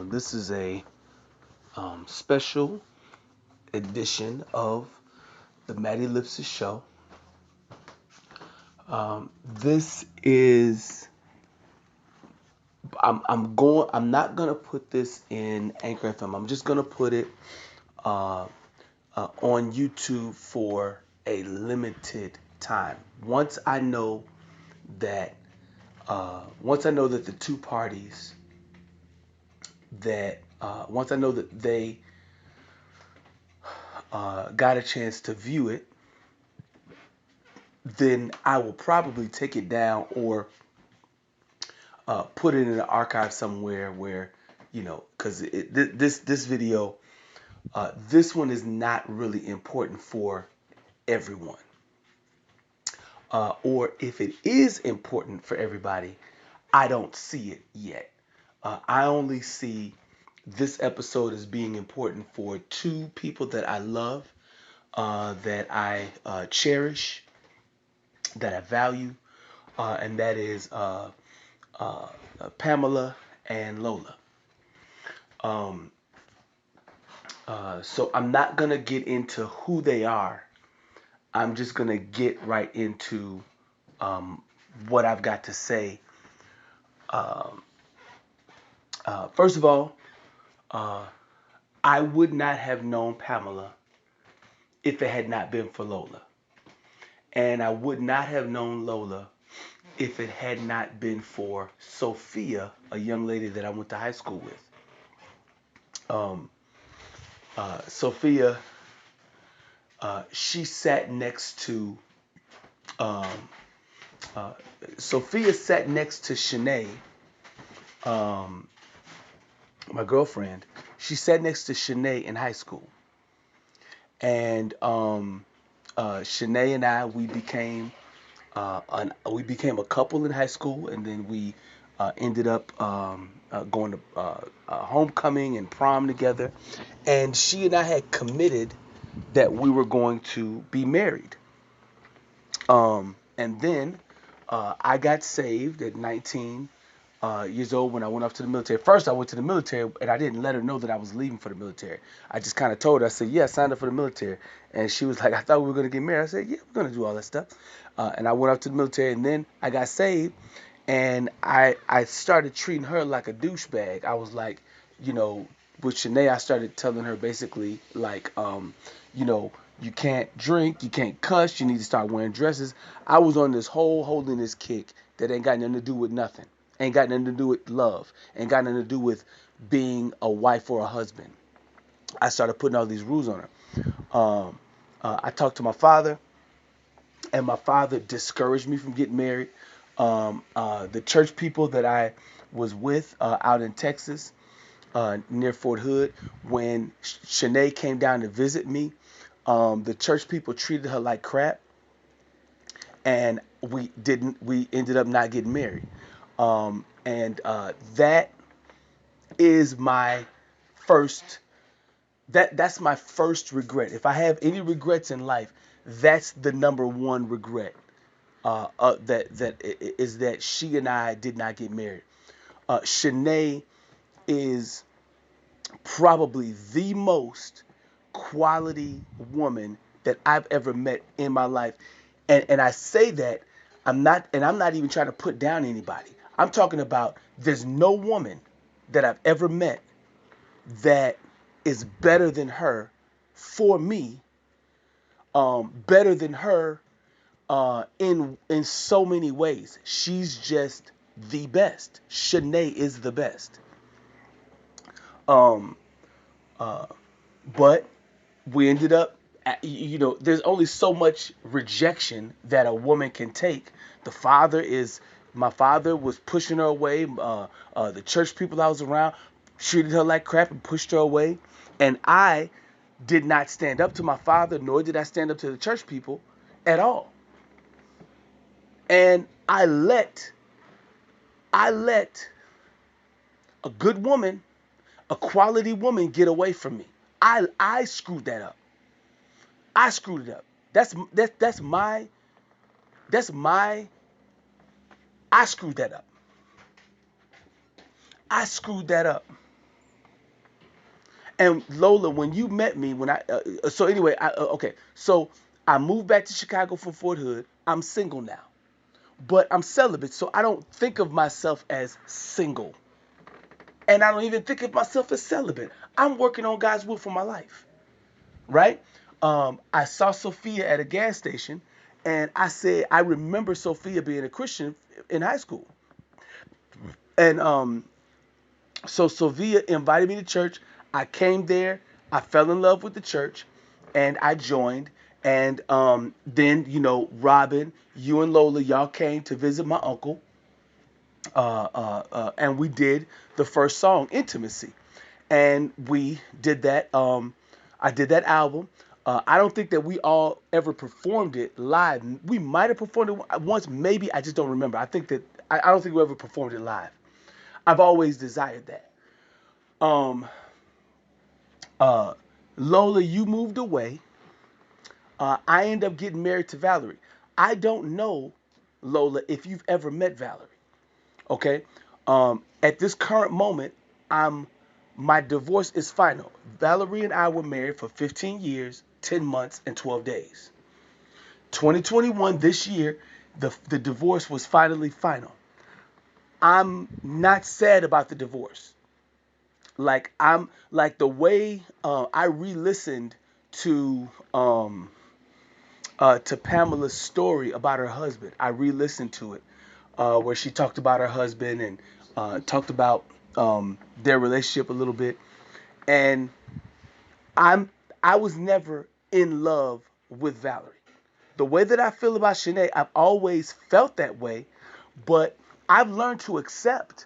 This is a special edition of the Ellipsis show. This is I'm not gonna put this in Anchor FM. I'm just gonna put it uh, on YouTube for a limited time. That once I know that the two parties that once I know that they got a chance to view it, then I will probably take it down or put it in an archive somewhere where, because this video, this one is not really important for everyone. Or if it is important for everybody, I don't see it yet. I only see this episode as being important for two people that I love, that I cherish, that I value, and that is Pamela and Lola. Um, so I'm not gonna get into who they are. I'm just gonna get right into what I've got to say. Um, First of all, uh, I would not have known Pamela if it had not been for Lola, and I would not have known Lola if it had not been for Sophia, a young lady that I went to high school with. Um, Sophia, she sat next to um, uh, Sophia sat next to Shanae, um, my girlfriend. She sat next to Shanae in high school, and Shanae and I we became a couple in high school, and then we ended up going to homecoming and prom together. And she and I had committed that we were going to be married. And then I got saved at 19 years old when I went off to the military. First, I went to the military, and I didn't let her know that I was leaving for the military. I just kind of told her, I said, yeah, I signed up for the military. And she was like, I thought we were going to get married. I said, yeah, we're going to do all that stuff. And I went off to the military, and then I got saved, and I started treating her like a douchebag. I was like, you know, with Shanae, I started telling her basically, like, you know, you can't drink, you can't cuss, you need to start wearing dresses. I was on this whole holiness kick that ain't got nothing to do with nothing. Ain't got nothing to do with love. Ain't got nothing to do with being a wife or a husband. I started putting all these rules on her. I talked to my father, and my father discouraged me from getting married. The church people that I was with out in Texas, near Fort Hood, when Shanae came down to visit me, the church people treated her like crap, and we ended up not getting married. And that is my first that's my first regret. If I have any regrets in life, that's the number one regret. That she and I did not get married. Shanae is probably the most quality woman that I've ever met in my life. And I say that I'm not even trying to put down anybody. I'm talking about there's no woman that I've ever met that is better than her for me, better than her in so many ways. She's just the best. Shanae is the best. Um, uh, but we ended up, there's only so much rejection that a woman can take. My father was pushing her away. The church people I was around treated her like crap and pushed her away. And I did not stand up to my father, nor did I stand up to the church people at all. And I let a good woman, a quality woman, get away from me. I screwed that up. I screwed it up. That's my I screwed that up. I screwed that up. And Lola, when you met me, when so anyway, okay, so I moved back to Chicago from Fort Hood. I'm single now, but I'm celibate, so I don't think of myself as single, and I don't even think of myself as celibate. I'm working on God's will for my life, right? I saw Sophia at a gas station, and I said I remember Sophia being a Christian in high school, and so Sophia invited me to church. I came there. I fell in love with the church, and I joined. And then, Robin, you and Lola, y'all came to visit my uncle, and we did the first song, "Intimacy," and we did that. I did that album. I don't think that we all ever performed it live. We might have performed it once, maybe. I just don't remember. I don't think we ever performed it live. I've always desired that. Um, uh, Lola, you moved away. I end up getting married to Valerie. I don't know, Lola, if you've ever met Valerie. Okay. At this current moment, I'm my divorce is final. Valerie and I were married for 15 years, 10 months, and 12 days. 2021, this year, the divorce was finally final. I'm not sad about the divorce. Like I'm like the way I re-listened to um to Pamela's story about her husband. I re-listened to it where she talked about her husband and talked about their relationship a little bit. And I'm I was never in love with Valerie. The way that I feel about Shanae, I've always felt that way, but I've learned to accept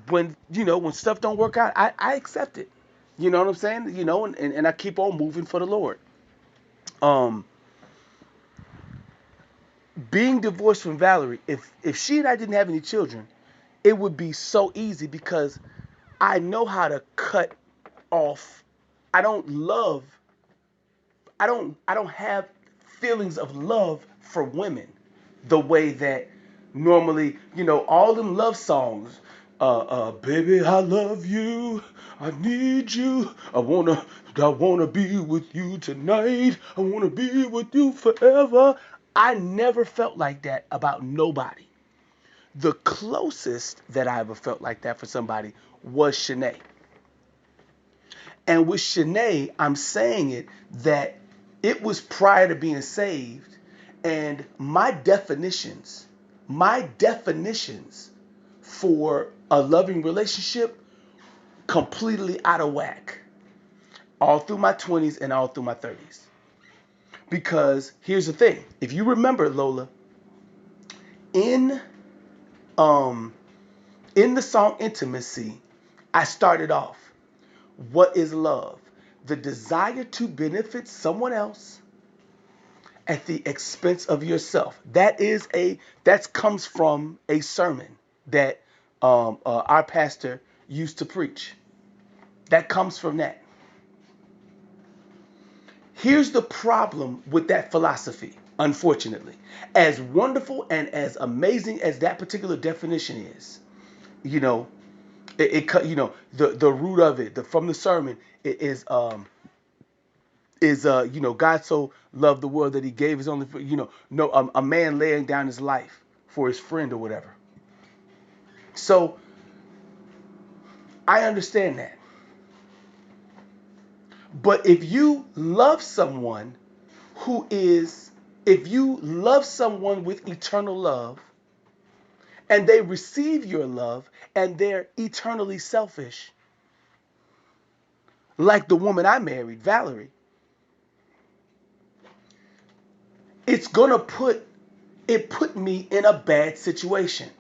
when stuff don't work out. I accept it. You know what I'm saying? And I keep on moving for the Lord. Um, Being divorced from Valerie, if she and I didn't have any children, it would be so easy because I know how to cut off. I don't love. I don't have feelings of love for women the way that normally, all them love songs. Baby, I love you. I need you. I wanna be with you tonight. I wanna be with you forever. I never felt like that about nobody. The closest that I ever felt like that for somebody was Shanae. And with Shanae, I'm saying it that it was prior to being saved, and my definitions for a loving relationship completely out of whack all through my 20s and all through my 30s. Because here's the thing: if you remember, Lola, in um in the song "Intimacy," I started off, what is love? The desire to benefit someone else at the expense of yourself. That comes from a sermon that our pastor used to preach. That comes from that. Here's the problem with that philosophy, unfortunately. As wonderful and as amazing as that particular definition is, you know, the root of it, from the sermon, it is God so loved the world that he gave his only, no, a man laying down his life for his friend or whatever. So I understand that. But who is, if you love someone with eternal love and they receive your love and they're eternally selfish, like the woman I married, Valerie, it's gonna put me in a bad situation.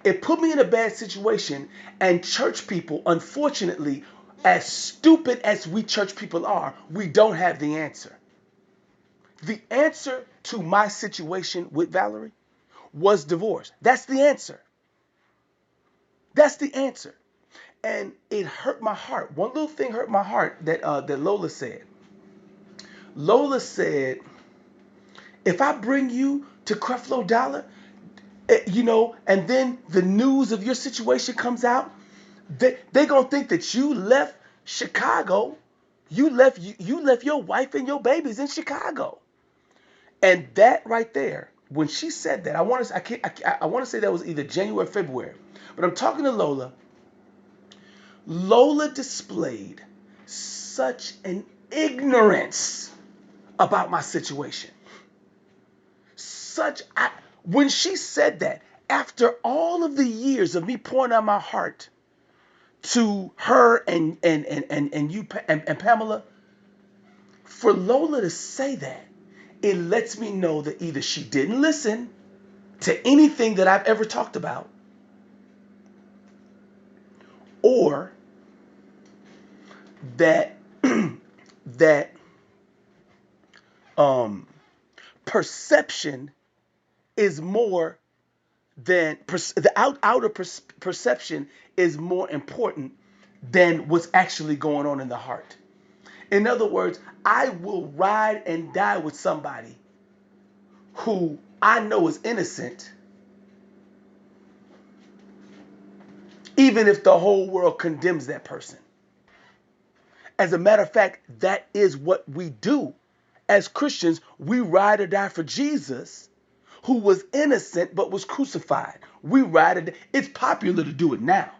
It put me in a bad situation, and church people, unfortunately, as stupid as we church people are, we don't have the answer. The answer to my situation with Valerie was divorce. That's the answer. That's the answer. And it hurt my heart. One little thing hurt my heart that Lola said. Lola said, if I bring you to Creflo Dollar, and then the news of your situation comes out, they gonna think that you left Chicago. You left your wife and your babies in Chicago. And that right there, when she said that, I want to say that was either January or February. But I'm talking to Lola. Lola displayed such an ignorance about my situation. Such I, when she said that, after all of the years of me pouring out my heart to her and you and Pamela, for Lola to say that, it lets me know that either she didn't listen to anything that I've ever talked about, or that that um perception is more than the outer perception is more important than what's actually going on in the heart. In other words, I will ride and die with somebody who I know is innocent, even if the whole world condemns that person. As a matter of fact, that is what we do. As Christians, we ride or die for Jesus, who was innocent but was crucified. We ride or die. It's popular to do it now.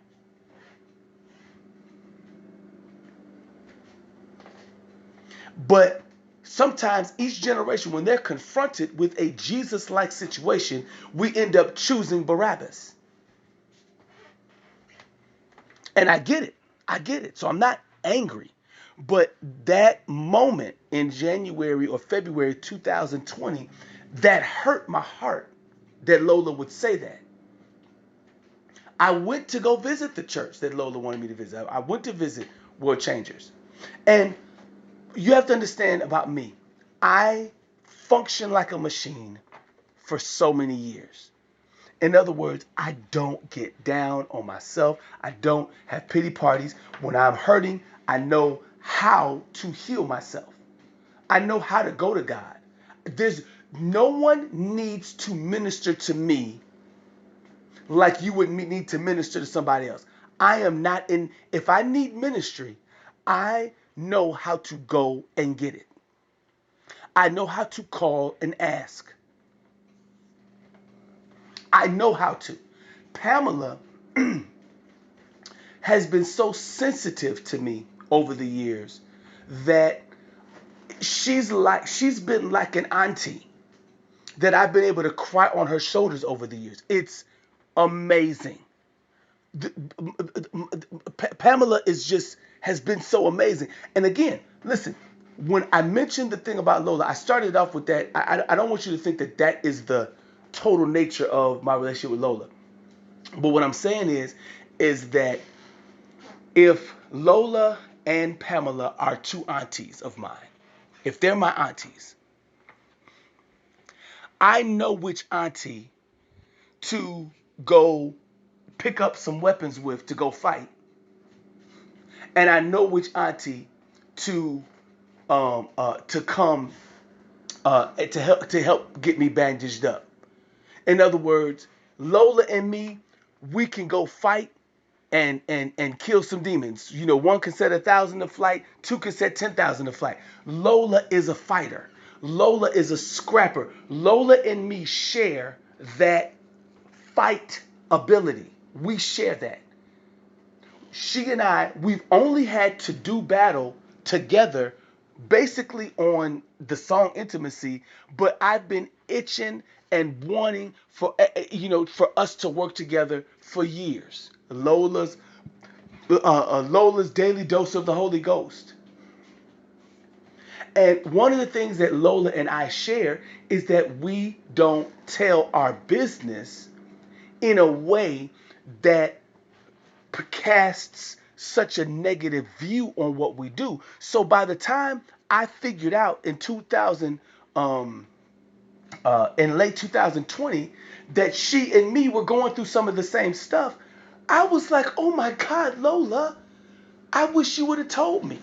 But sometimes each generation, when they're confronted with a Jesus-like situation, we end up choosing Barabbas. And I get it. I get it. So I'm not angry. But that moment in January or February 2020, that hurt my heart that Lola would say that. I went to go visit the church that Lola wanted me to visit. I went to visit World Changers. And you have to understand about me. I function like a machine for so many years. In other words, I don't get down on myself. I don't have pity parties. When I'm hurting, I know how to heal myself. I know how to go to God. There's no one needs to minister to me like you would need to minister to somebody else. I am not in, if I need ministry, I know how to go and get it. I know how to call and ask. I know how to. Pamela has been so sensitive to me over the years that she's been like an auntie that I've been able to cry on her shoulders over the years. It's amazing. Pamela is just has been so amazing. And again, listen, when I mentioned the thing about Lola, I started off with that. I don't want you to think that that is the total nature of my relationship with Lola. But what I'm saying is that if Lola and Pamela are two aunties of mine, if they're my aunties, I know which auntie to go pick up some weapons with to go fight, and I know which auntie to come to help get me bandaged up. In other words, Lola and me, we can go fight and kill some demons. You know, one can set 1,000 to flight, two can set 10,000 to flight. Lola is a fighter. Lola is a scrapper. Lola and me share that fight ability. We share that. She and I, we've only had to do battle together basically on the song Intimacy, but I've been itching and wanting for for us to work together for years. Lola's daily dose of the Holy Ghost. And one of the things that Lola and I share is that we don't tell our business in a way that casts such a negative view on what we do. So by the time I figured out in late 2020 that she and me were going through some of the same stuff, I was like, oh my God, Lola, I wish you would have told me.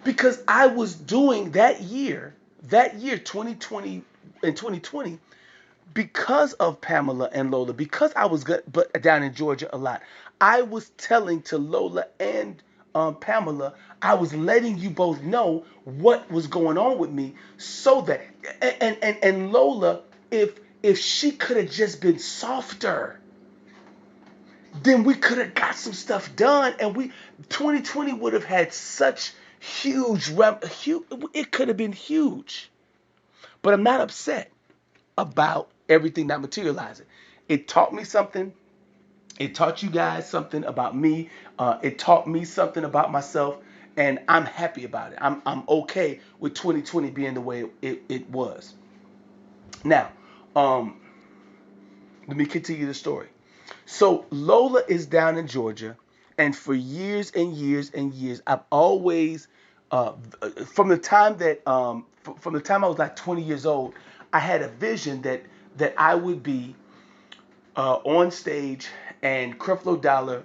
Because I was doing that year 2020 and 2020, because of Pamela and Lola, because I was down in Georgia a lot, I was telling to Lola and Pamela, I was letting you both know what was going on with me, so that and Lola, if she could have just been softer, then we could have got some stuff done, and we 2020 would have had such huge, it could have been huge. But I'm not upset about everything not materializing. It taught me something. It taught you guys something about me. It taught me something about myself, and I'm happy about it. I'm okay with 2020 being the way it was. Now, um, let me continue the story. So Lola is down in Georgia, and for years and years and years, I've always, uh, from the time that from the time I was like 20 years old, I had a vision that I would be on stage, and Creflo Dollar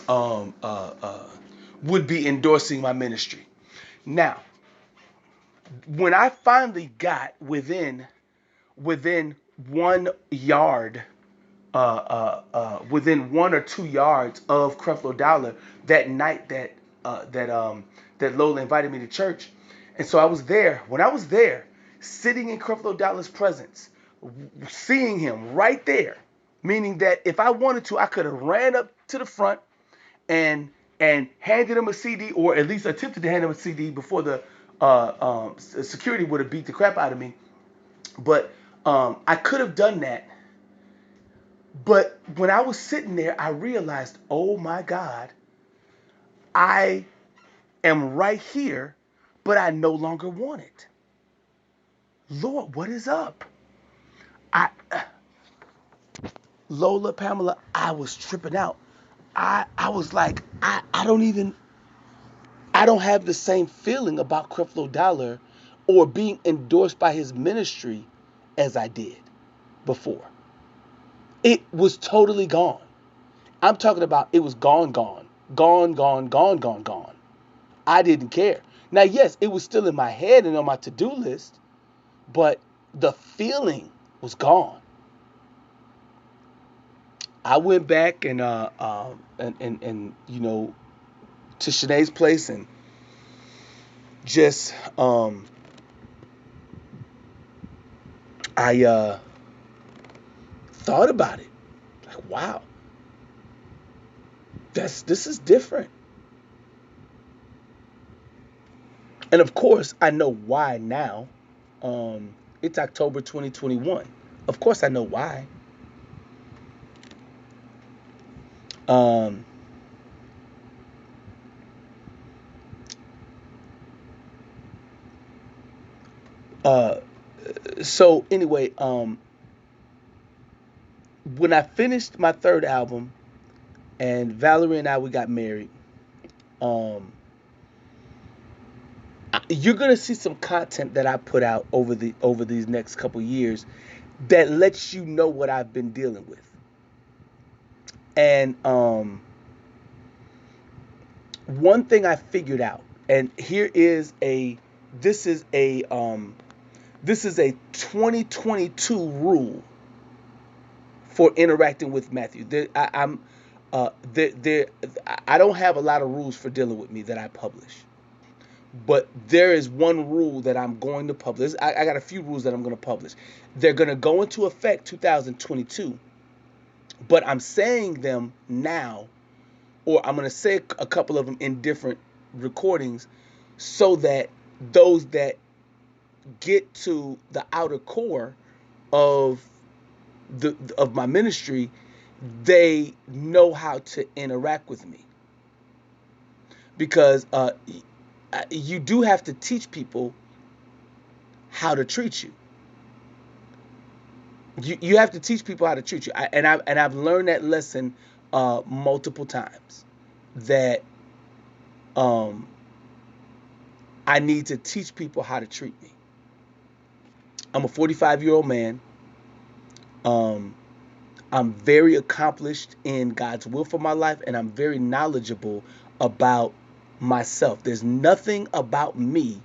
um, uh, uh, would be endorsing my ministry. Now, when I finally got within 1 yard, within 1 or 2 yards of Creflo Dollar that night that Lola invited me to church, and so I was there. When I was there, sitting in Creflo Dollar's presence, seeing him right there, meaning that if I wanted to, I could have ran up to the front and handed him a CD, or at least attempted to hand him a CD before the security would have beat the crap out of me. But I could have done that. But when I was sitting there, I realized, oh my God, I am right here, but I no longer want it. Lord, what is up? I Lola Pamela, I was tripping out. I was like, I don't have the same feeling about Creflo Dollar or being endorsed by his ministry as I did before. It was totally gone. I'm talking about it was gone, gone, gone, gone, gone, gone, gone. I didn't care. Now, yes, it was still in my head and on my to-do list, but the feeling was gone. I went back and to Shanae's place, and just I thought about it. Like, wow, this is different. And of course, I know why now. It's October 2021. Of course, I know why. Um, uh, so anyway, when I finished my third album, and Valerie and I, we got married. Um, you're gonna see some content that I put out over these next couple years that lets you know what I've been dealing with. And one thing I figured out, and here is a this is a this is a 2022 rule for interacting with Matthew. There, I don't have a lot of rules for dealing with me that I publish, but there is one rule that I'm going to publish. I got a few rules that I'm going to publish. They're going to go into effect 2022, but I'm saying them now, or I'm going to say a couple of them in different recordings, so that those that get to the outer core of my ministry, they know how to interact with me, because you do have to teach people how to treat you. You have to teach people how to treat you. I've learned that lesson multiple times, that um, I need to teach people how to treat me. I'm a 45-year-old man. Um, I'm very accomplished in God's will for my life, and I'm very knowledgeable about myself. There's nothing about me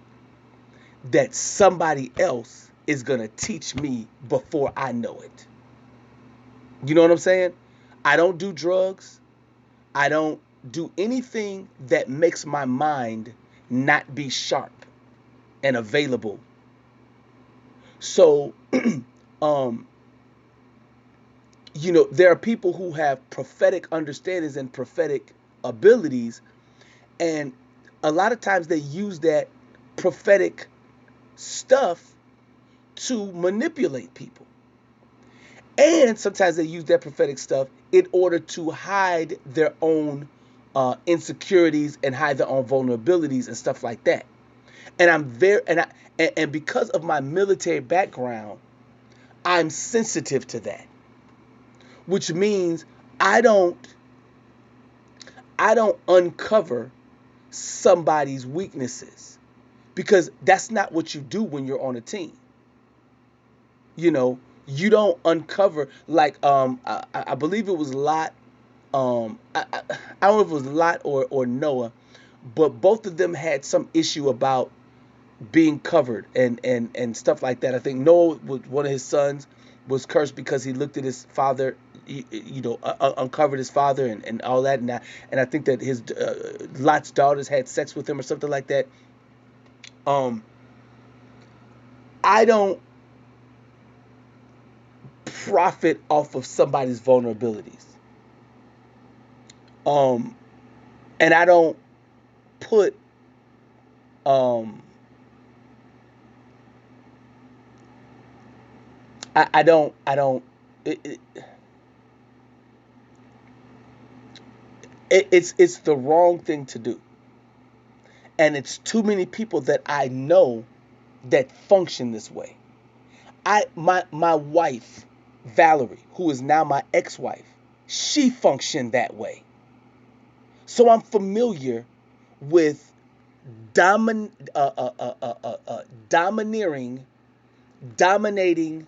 that somebody else is going to teach me before I know it. You know what I'm saying? I don't do drugs. I don't do anything that makes my mind not be sharp and available. So, um, there are people who have prophetic understandings and prophetic abilities, and a lot of times they use that prophetic stuff to manipulate people. And sometimes they use that prophetic stuff in order to hide their own insecurities and hide their own vulnerabilities and stuff like that. And I'm very and because of my military background, I'm sensitive to that, which means I don't I don't uncover somebody's weaknesses because that's not what you do when you're on a team. You know, you don't uncover like I believe it was Lot. I don't know if it was Lot or Noah, but both of them had some issue about being covered and stuff like that. I think Noah, one of his sons, was cursed because he looked at his father, uncovered his father and all that. And I think that his Lot's daughters had sex with him or something like that. Um, I don't profit off of somebody's vulnerabilities. Um, and I don't put um, I don't it, it, it's the wrong thing to do, and it's too many people that I know that function this way. My wife Valerie, who is now my ex-wife, she functioned that way. So I'm familiar with domin domineering, dominating,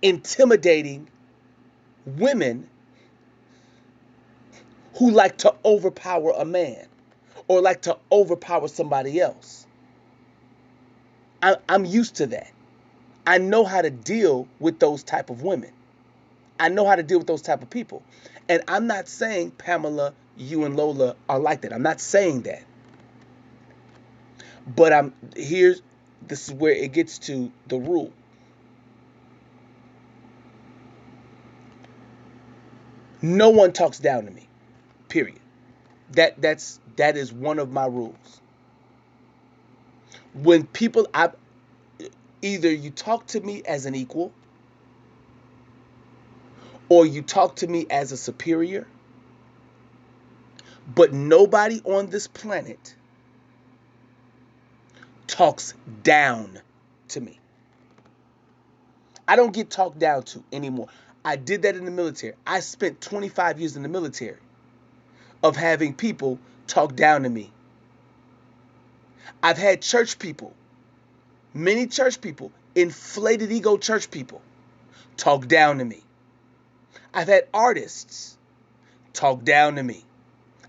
intimidating women who like to overpower a man or like to overpower somebody else. I'm used to that. I know how to deal with those type of women. I know how to deal with those type of people. And I'm not saying, Pamela, you and Lola are like that. I'm not saying that. But this is where it gets to the rule. No one talks down to me. Period. That is one of my rules. When either you talk to me as an equal or you talk to me as a superior, but nobody on this planet talks down to me. I don't get talked down to anymore. I did that in the military. I spent 25 years in the military of having people talk down to me. I've had church people, many church people, inflated ego church people, talk down to me. I've had artists talk down to me.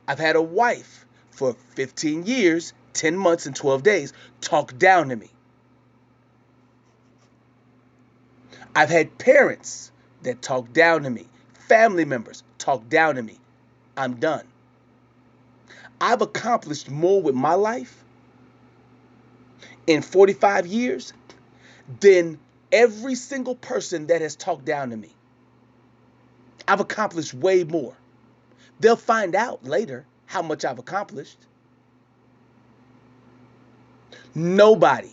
I've had a wife for 15 years, 10 months, and 12 days talk down to me. I've had parents that talk down to me, family members talk down to me. I'm done. I've accomplished more with my life in 45 years than every single person that has talked down to me. I've accomplished way more. They'll find out later how much I've accomplished. Nobody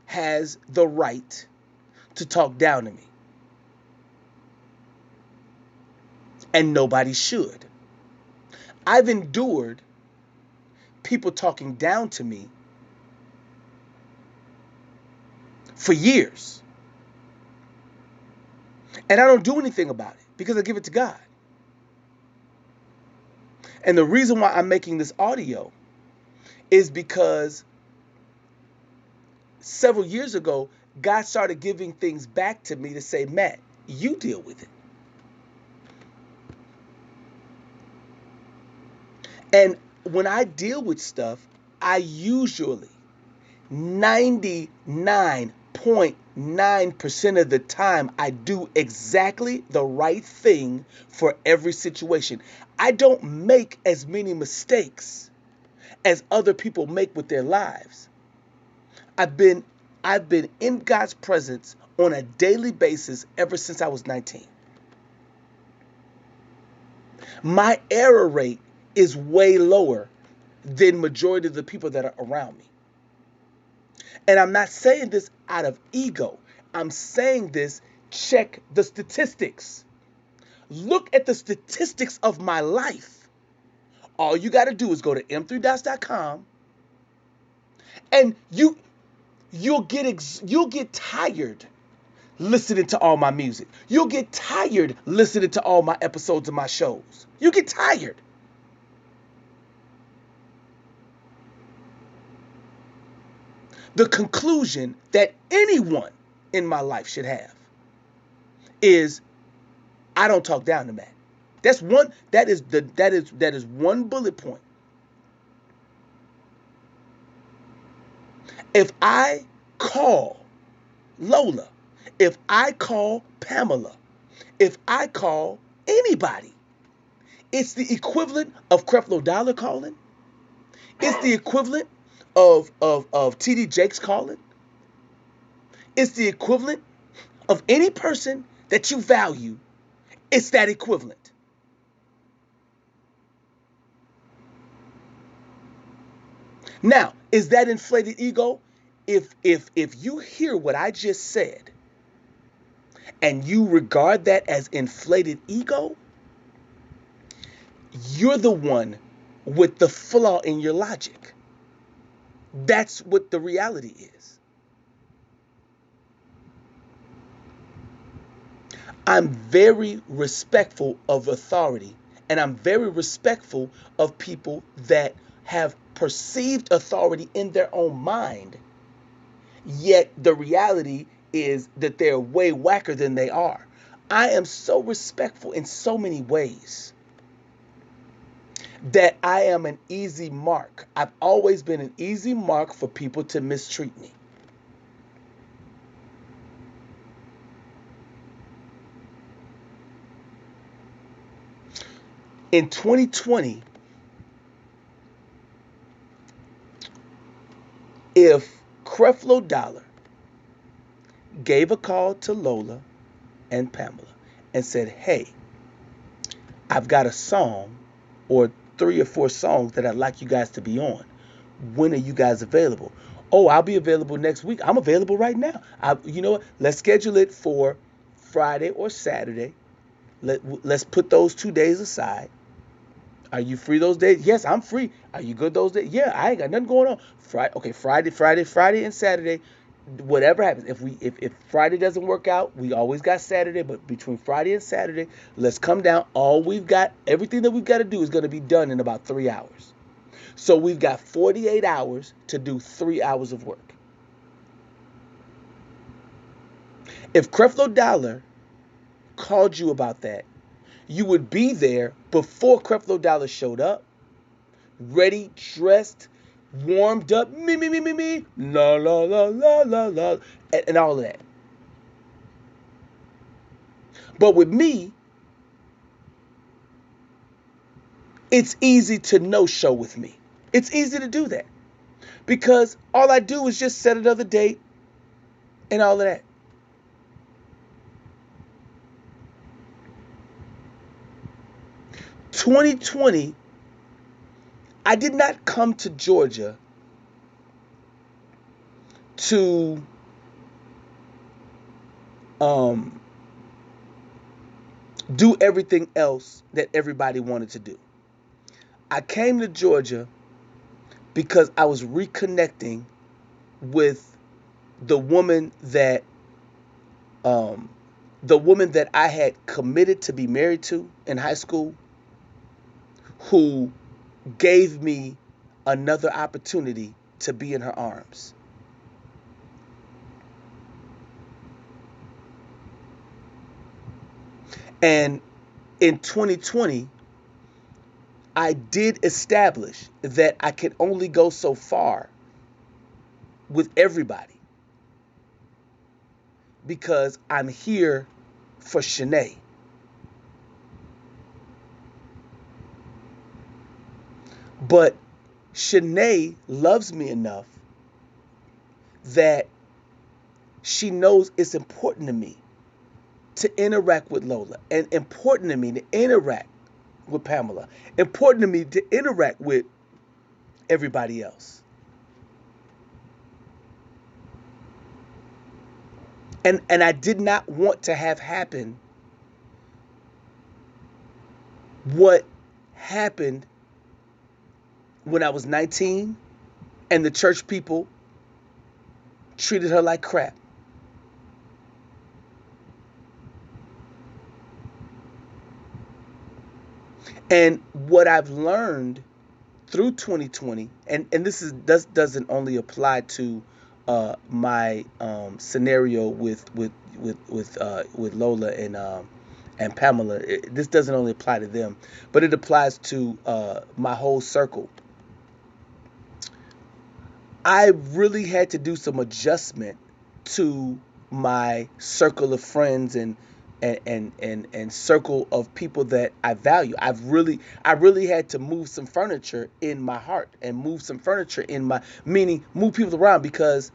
has the right to talk down to me. And nobody should. I've endured people talking down to me for years. And I don't do anything about it because I give it to God. And the reason why I'm making this audio is because several years ago, God started giving things back to me to say, Matt, you deal with it. And when I deal with stuff, I usually 99.9 99% of the time, I do exactly the right thing for every situation. I don't make as many mistakes as other people make with their lives. I've been I've been in God's presence on a daily basis ever since I was 19. My error rate is way lower than majority of the people that are around me. And I'm not saying this out of ego. I'm saying this, check the statistics. Look at the statistics of my life. All you got to do is go to m3dots.com, and you'll get tired listening to all my music. You'll get tired listening to all my episodes of my shows. You get tired. The conclusion that anyone in my life should have is I don't talk down to Matt. That is one bullet point. If I call Lola, if I call Pamela, if I call anybody, it's the equivalent of Creflo Dollar calling. It's the equivalent of TD Jakes calling. It's the equivalent of any person that you value. It's that equivalent. Now, is that inflated ego? If you hear what I just said and you regard that as inflated ego, you're the one with the flaw in your logic. That's what the reality is. I'm very respectful of authority, and I'm very respectful of people that have perceived authority in their own mind, yet the reality is that they're way whacker than they are. I am so respectful in so many ways that I am an easy mark. I've always been an easy mark for people to mistreat me. In 2020, if Creflo Dollar gave a call to Lola and Pamela and said, hey, I've got a song or 3 or 4 songs that I'd like you guys to be on. When are you guys available? Oh, I'll be available next week. I'm available right now. You know what? Let's schedule it for Friday or Saturday. Let's put those 2 days aside. Are you free those days? Yes, I'm free. Are you good those days? Yeah, I ain't got nothing going on. Friday, and Saturday. Whatever happens. If Friday doesn't work out, we always got Saturday. But between Friday and Saturday, let's come down. Everything that we've got to do is going to be done in about 3 hours. So we've got 48 hours to do 3 hours of work. If Creflo Dollar called you about that, you would be there before Creflo Dollar showed up, ready, dressed, warmed up, me, la, la, la, la, la, la, and all of that. But with me, it's easy to no-show with me. It's easy to do that because all I do is just set another date and all of that. 2020, I did not come to Georgia to do everything else that everybody wanted to do. I came to Georgia because I was reconnecting with the woman that I had committed to be married to in high school, who gave me another opportunity to be in her arms. And in 2020, I did establish that I could only go so far with everybody. because I'm here for Shanae. But Shanae loves me enough that she knows it's important to me to interact with Lola, and important to me to interact with Pamela, important to me to interact with everybody else. And I did not want to have happen what happened when I was 19 and the church people treated her like crap. And what I've learned through 2020, and this doesn't only apply to my scenario with Lola and Pamela. This doesn't only apply to them, but it applies to my whole circle. I really had to do some adjustment to my circle of friends and circle of people that I value. I really had to move some furniture in my heart and move some furniture in my meaning move people around, because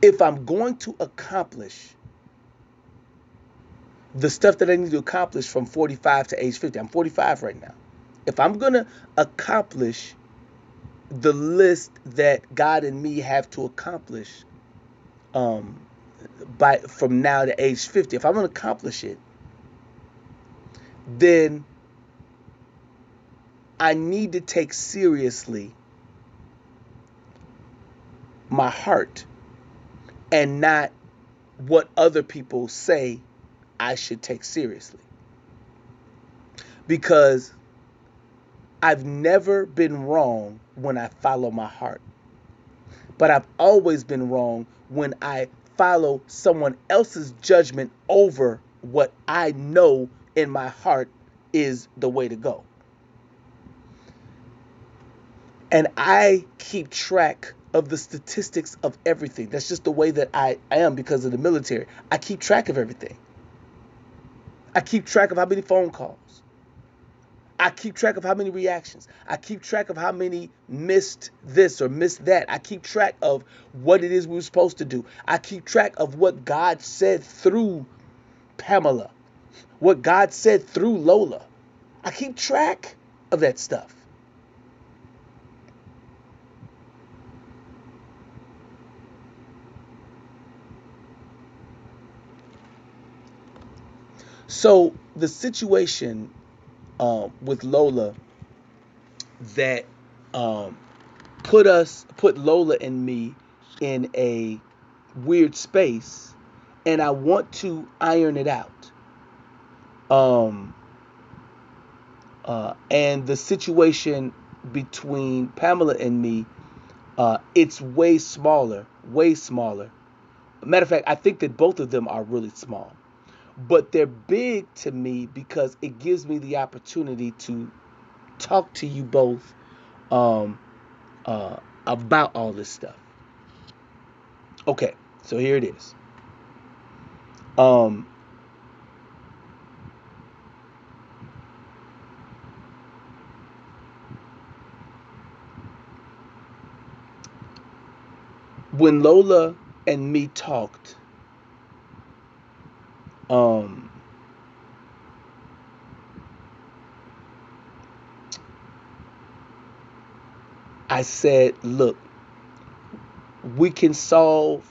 if I'm going to accomplish the stuff that I need to accomplish from 45 to age 50, I'm 45 right now. If I'm going to accomplish the list that God and me have to accomplish um, by from now to age 50, if I'm going to accomplish it, then I need to take seriously my heart and not what other people say I should take seriously. Because I've never been wrong when I follow my heart, but I've always been wrong when I follow someone else's judgment over what I know in my heart is the way to go. And I keep track of the statistics of everything. That's just the way that I am because of the military. I keep track of everything. I keep track of how many phone calls. I keep track of how many reactions. I keep track of how many missed this or missed that. I keep track of what it is we were supposed to do. I keep track of what God said through Pamela, what God said through Lola. I keep track of that stuff. So the situation with Lola that um, put Lola and me in a weird space, and I want to iron it out. Um, and the situation between Pamela and me, it's way smaller, way smaller. Matter of fact, I think that both of them are really small, but they're big to me because it gives me the opportunity to talk to you both um, uh, about all this stuff. Okay, so here it is. Um, when Lola and me talked, um, I said, look, we can solve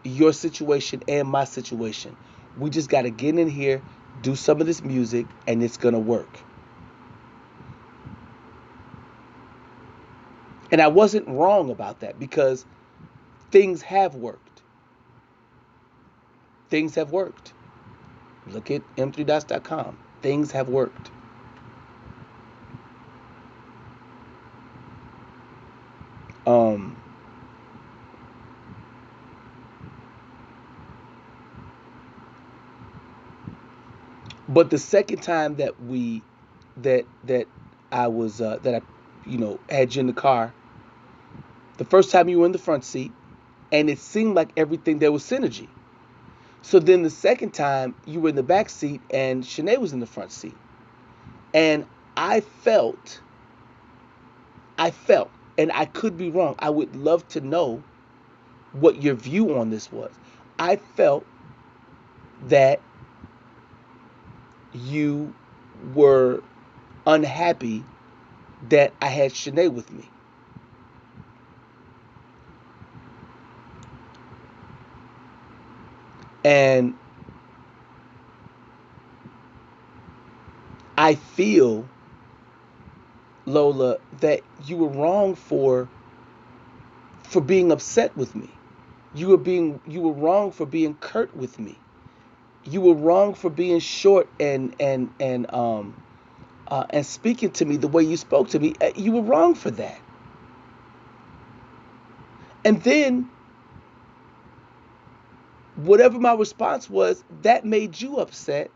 your situation and my situation. We just got to get in here, do some of this music, and it's going to work. And I wasn't wrong about that because things have worked. Things have worked. Look at m3dots.com. Things have worked. Um, but the second time that I was that I had you in the car, The first time you were in the front seat, and it seemed like everything there was synergy. So then the second time you were in the back seat and Shanae was in the front seat. And I felt, I felt, and I could be wrong. I would love to know what your view on this was. I felt that you were unhappy that I had Shanae with me. And I feel, Lola, that you were wrong for being upset with me. You were wrong for being curt with me. You were wrong for being short and speaking to me the way you spoke to me. You were wrong for that. And then whatever my response was, that made you upset.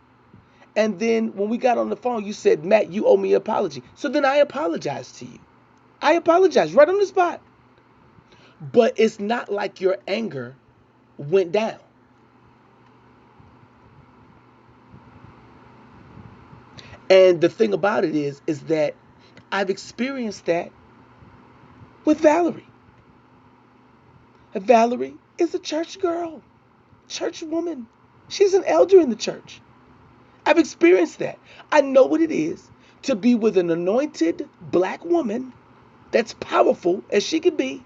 And then when we got on the phone, you said, Matt, you owe me an apology. So then I apologized to you. I apologized right on the spot. But it's not like your anger went down. And the thing about it is that I've experienced that with Valerie. And Valerie is a church girl, church woman. She's an elder in the church. I've experienced that. I know what it is to be with an anointed black woman that's powerful as she can be.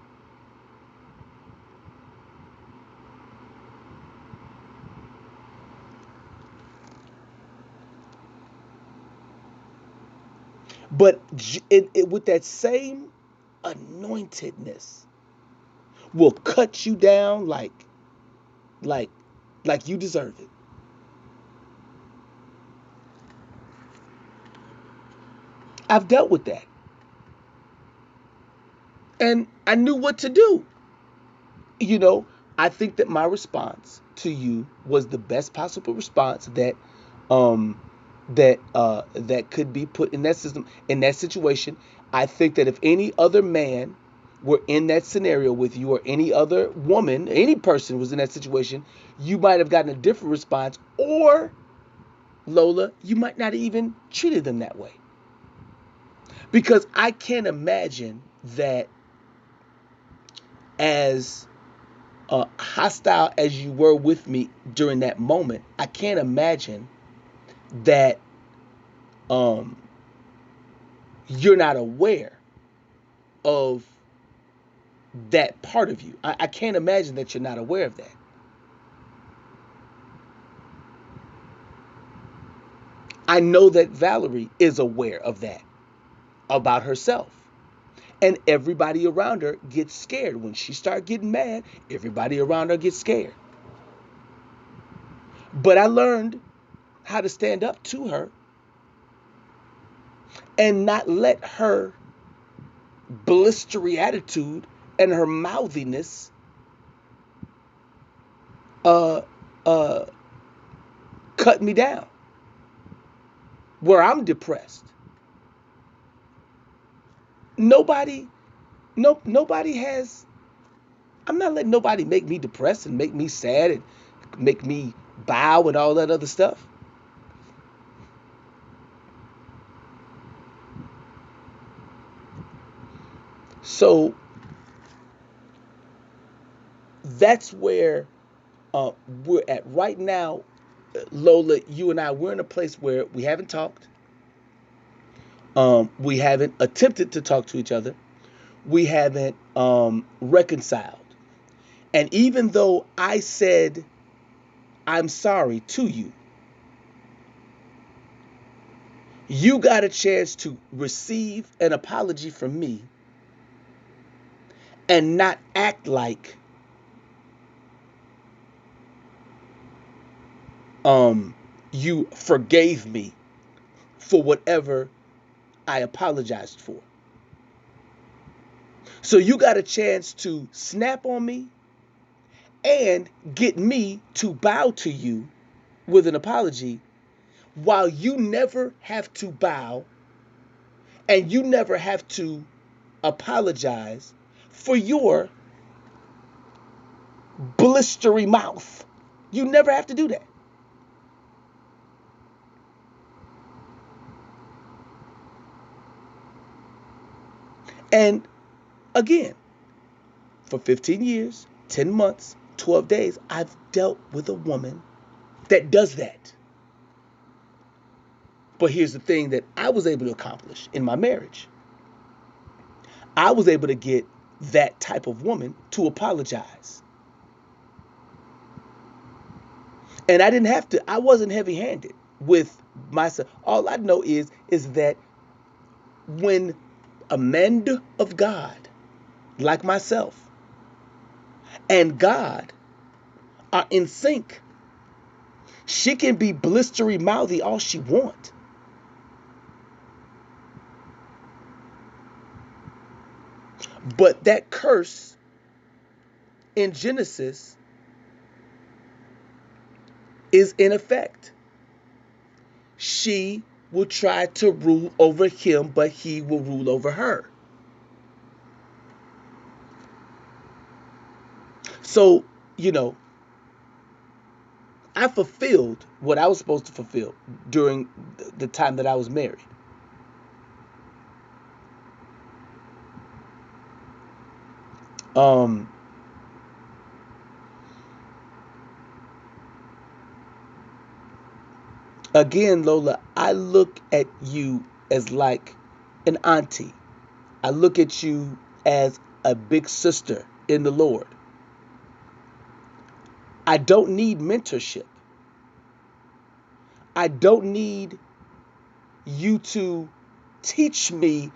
But with that same anointedness will cut you down like like you deserve it. I've dealt with that. And I knew what to do. You know, I think that my response to you was the best possible response um that could be put in that system, in that situation. I think that if any other man were in that scenario with you, or any other woman, any person was in that situation, you might have gotten a different response, or Lola, you might not even treated them that way. Because I can't imagine that, as hostile as you were with me during that moment, I can't imagine that um, you're not aware of that part of you. I can't imagine that you're not aware of that. I know that Valerie is aware of that about herself. And everybody around her gets scared. When she starts getting mad, everybody around her gets scared. But I learned how to stand up to her and not let her blistery attitude and her mouthiness uh, uh, cut me down where I'm depressed. Nobody, nobody has. I'm not letting nobody make me depressed and make me sad and make me bow and all that other stuff. So that's where uh, we're at right now. Lola, you and I, we're in a place where we haven't talked. We haven't attempted to talk to each other. We haven't reconciled. And even though I said I'm sorry to you, you got a chance to receive an apology from me and not act like you forgave me for whatever I apologized for. So you got a chance to snap on me and get me to bow to you with an apology, while you never have to bow and you never have to apologize for your blistery mouth. You never have to do that. And again, for 15 years, 10 months, 12 days, I've dealt with a woman that does that. But here's the thing that I was able to accomplish in my marriage. I was able to get that type of woman to apologize. And I didn't have to, I wasn't heavy handed with myself. All I know is that when a man of God, like myself, and God are in sync, she can be blistery mouthy all she want. But that curse in Genesis is in effect. She will try to rule over him, but he will rule over her. So, I fulfilled what I was supposed to fulfill during the time that I was married. Um, Again, Lola, I look at you as like an auntie. I look at you as a big sister in the Lord. I don't need mentorship. I don't need you to teach me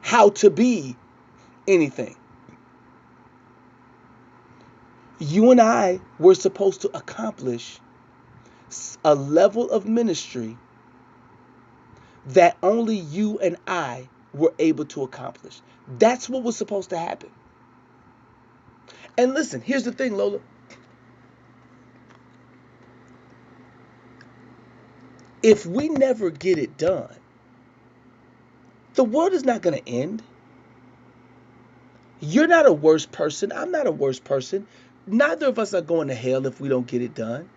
how to be anything. You and I were supposed to accomplish a level of ministry that only you and I were able to accomplish. That's what was supposed to happen. And listen, here's the thing, Lola. If we never get it done, the world is not going to end. You're not a worse person. I'm not a worse person. Neither of us are going to hell if we don't get it done.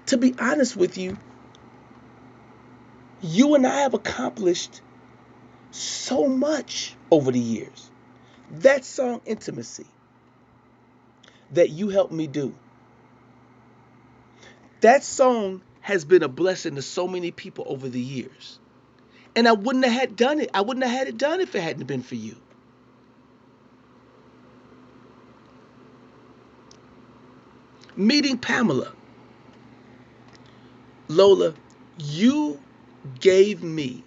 To be honest with you, you and I have accomplished so much over the years. That song, Intimacy, that you helped me do, that song has been a blessing to so many people over the years. And I wouldn't have had done it. I wouldn't have had it done if it hadn't been for you. Meeting Pamela. Lola, you gave me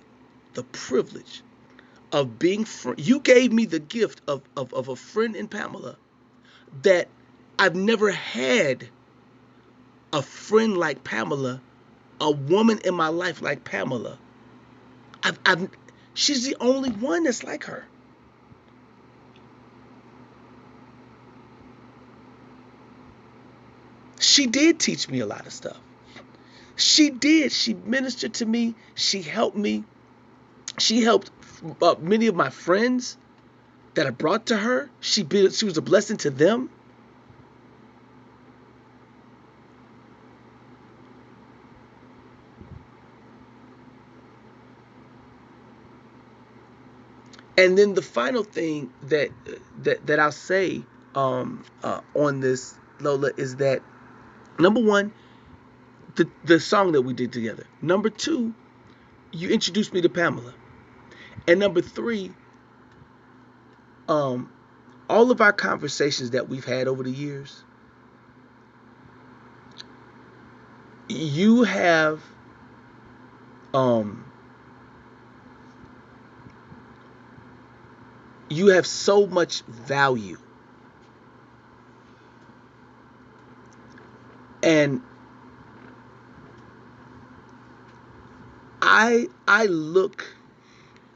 the privilege of being you gave me the gift of a friend in Pamela that I've never had a friend like Pamela, a woman in my life like Pamela. I've she's the only one that's like her. She did teach me a lot of stuff. She did. She ministered to me. She helped me. She helped many of my friends that I brought to her. She was a blessing to them. And then the final thing that I'll say on this, Lola, is that number one, the song that we did together. Number two, you introduced me to Pamela. And number three, all of our conversations that we've had over the years, you have um, you have so much value. And I look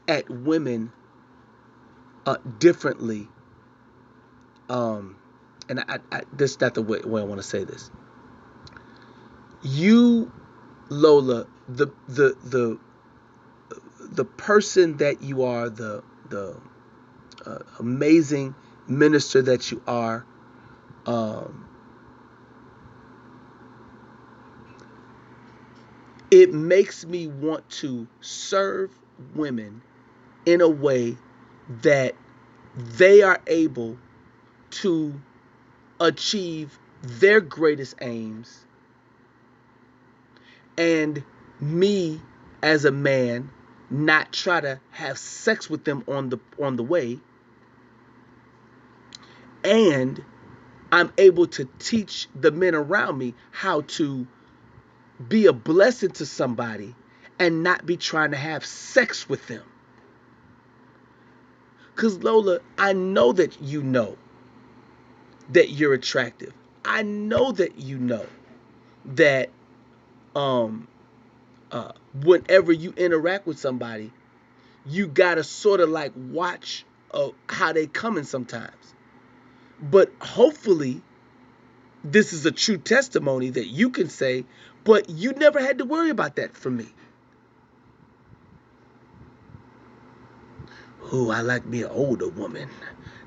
at women differently. Um, and this is not the way I want to say this. You, Lola, the person that you are, the amazing minister that you are. Um, it makes me want to serve women in a way that they are able to achieve their greatest aims, and me as a man not try to have sex with them on the way, and I'm able to teach the men around me how to be a blessing to somebody and not be trying to have sex with them. Because Lola, I know that you know that you're attractive. I know that you know that um whenever you interact with somebody, you gotta sort of like watch how they coming sometimes. But hopefully, this is a true testimony that you can say, but you never had to worry about that from me. Oh, I like me an older woman.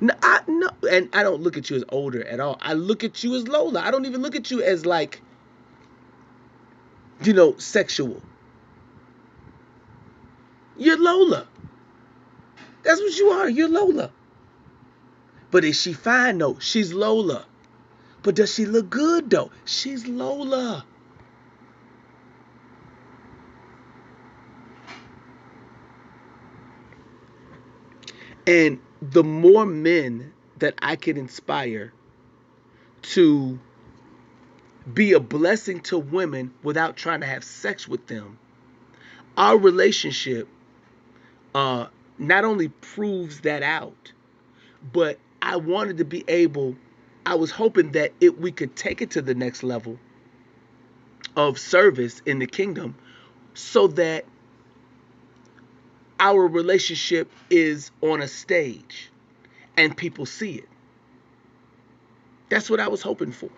No, no, and I don't look at you as older at all. I look at you as Lola. I don't even look at you as like, sexual. You're Lola. That's what you are. You're Lola. But is she fine? No, she's Lola. But does she look good though? She's Lola. And the more men that I can inspire to be a blessing to women without trying to have sex with them, our relationship uh, not only proves that out, but I wanted to be able, I was hoping that we could take it to the next level of service in the kingdom so that our relationship is on a stage and people see it. That's what I was hoping for.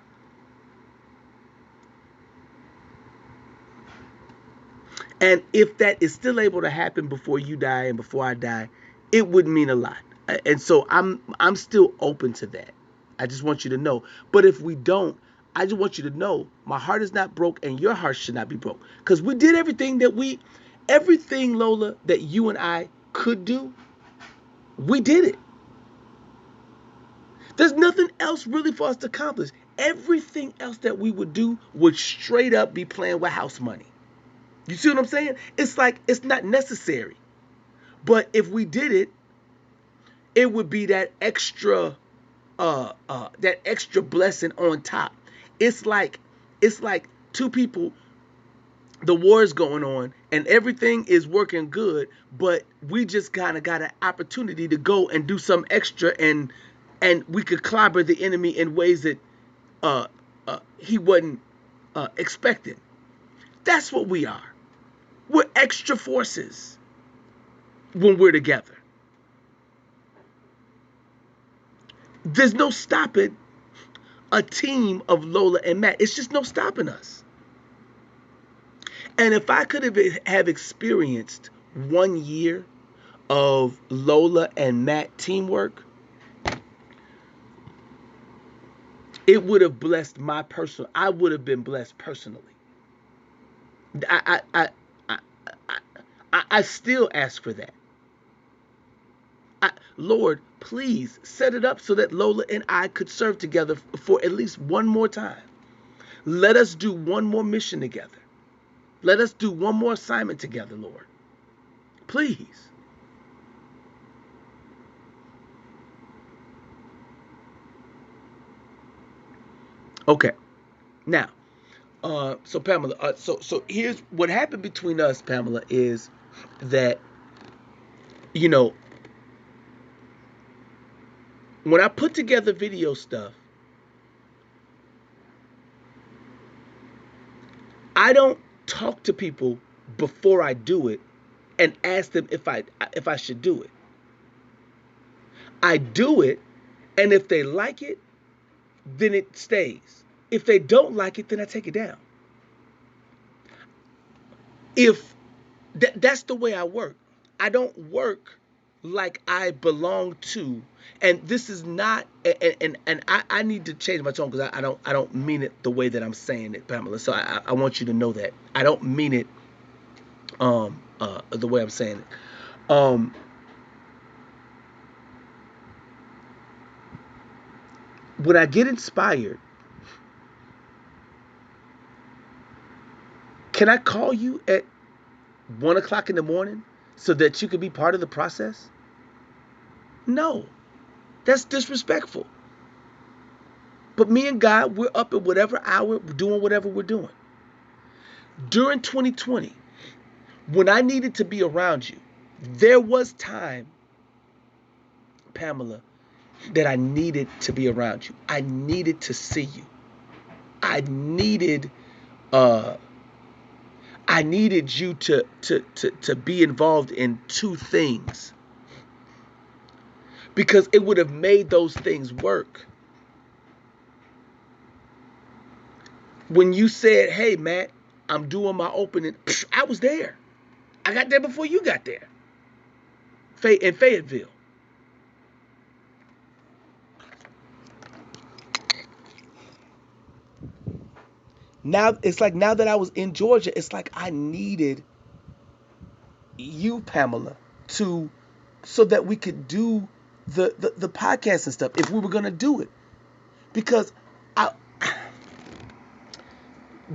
And if that is still able to happen before you die and before I die, it would mean a lot. And so I'm still open to that. I just want you to know. But if we don't, I just want you to know my heart is not broke and your heart should not be broke. Because we did everything, Lola, that you and I could do, we did it. There's nothing else really for us to accomplish. Everything else that we would do would straight up be playing with house money. You see what I'm saying? It's like it's not necessary. But if we did it, it would be that extra blessing on top. It's like it's like two people, the war is going on and everything is working good, but we just kind of got an opportunity to go and do some extra, and we could clobber the enemy in ways that he wasn't expecting. That's what we are. We're extra forces when we're together. There's no stopping a team of Lola and Matt. It's just no stopping us. And if I could have experienced 1 year of Lola and Matt teamwork, it would have blessed my personal. I would have been blessed personally. I I I I, I still ask for that. Lord, please set it up so that Lola and I could serve together for at least one more time. Let us do one more mission together. Let us do one more assignment together, Lord. Please. Okay. Now, so Pamela, so here's what happened between us, Pamela, is that you know when I put together video stuff, I don't talk to people before I do it and ask them if I should do it. I do it, and if they like it, then it stays. If they don't like it, then I take it down. If that's the way I work. I don't work like I belong to. And this is not, and I need to change my tone because I don't mean it the way that I'm saying it, Pamela. So I want you to know that I don't mean it the way I'm saying it. When I get inspired, can I call you at 1 o'clock in the morning so that you can be part of the process? No, that's disrespectful. But me and God, we're up at whatever hour, doing whatever we're doing. During 2020, when I needed to be around you, there was time, Pamela, that I needed to be around you. I needed to see you. I needed uh I needed you to be involved in two things because it would have made those things work. When you said, "Hey, Matt, I'm doing my opening," I was there. I got there before you got there. In Fayetteville. Now it's like now that I was in Georgia, it's like I needed you, Pamela, to so that we could do the podcast and stuff if we were gonna do it. Because I,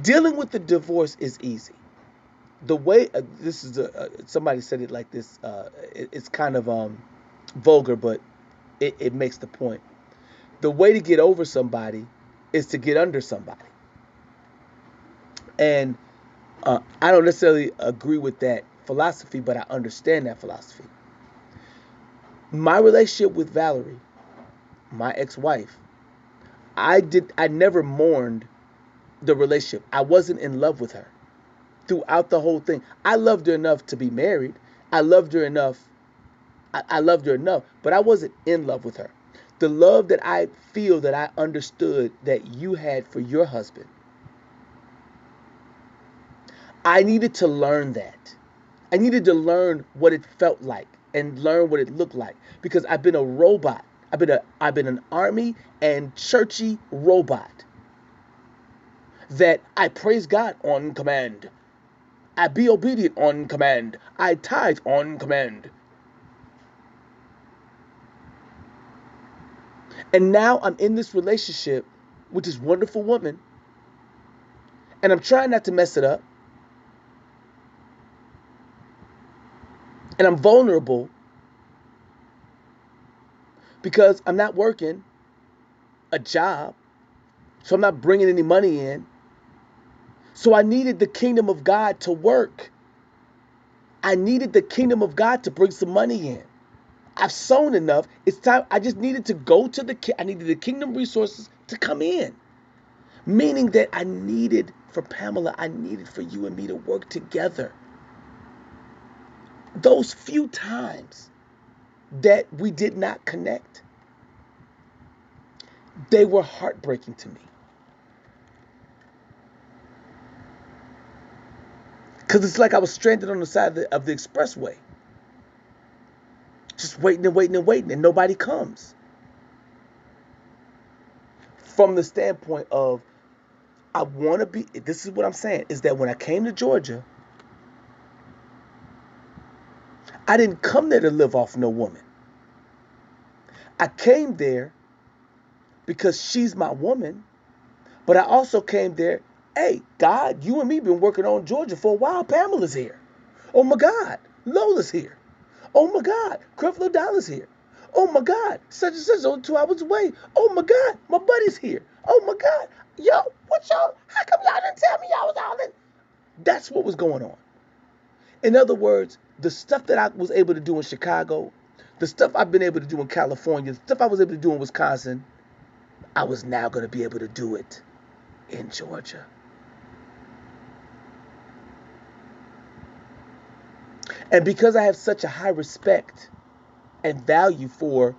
dealing with the divorce is easy. The way this is somebody said it like this. It's kind of vulgar, but it makes the point. The way to get over somebody is to get under somebody. And I don't necessarily agree with that philosophy, but I understand that philosophy. My relationship with Valerie, my ex-wife, I never mourned the relationship. I wasn't in love with her throughout the whole thing. I loved her enough to be married. I loved her enough. I loved her enough, but I wasn't in love with her. The love that I feel that I understood that you had for your husband, I needed to learn that. I needed to learn what it felt like and learn what it looked like because I've been a robot. I've been an army and churchy robot that I praise God on command. I be obedient on command. I tithe on command. And now I'm in this relationship with this wonderful woman, and I'm trying not to mess it up. And I'm vulnerable because I'm not working a job, so I'm not bringing any money in. So I needed the kingdom of God to work. I needed the kingdom of God to bring some money in. I've sown enough. It's time. I just needed to go to I needed the kingdom resources to come in. Meaning that I needed for Pamela, I needed for you and me to work together. Those few times that we did not connect, they were heartbreaking to me. Because it's like I was stranded on the side of the expressway. Just waiting and waiting and waiting, and nobody comes. From the standpoint of, I want to be, this is what I'm saying, is that when I came to Georgia, I didn't come there to live off no woman. I came there because she's my woman, but I also came there, hey, God, you and me been working on Georgia for a while. Pamela's here. Oh my God, Lola's here. Oh my God, Creflo Dollar's here. Oh my God, such and such only 2 hours away. Oh my God, my buddy's here. Oh my God, yo, what y'all, how come y'all didn't tell me y'all was all in? That's what was going on. In other words, the stuff that I was able to do in Chicago, the stuff I've been able to do in California, the stuff I was able to do in Wisconsin, I was now going to be able to do it in Georgia. And because I have such a high respect and value for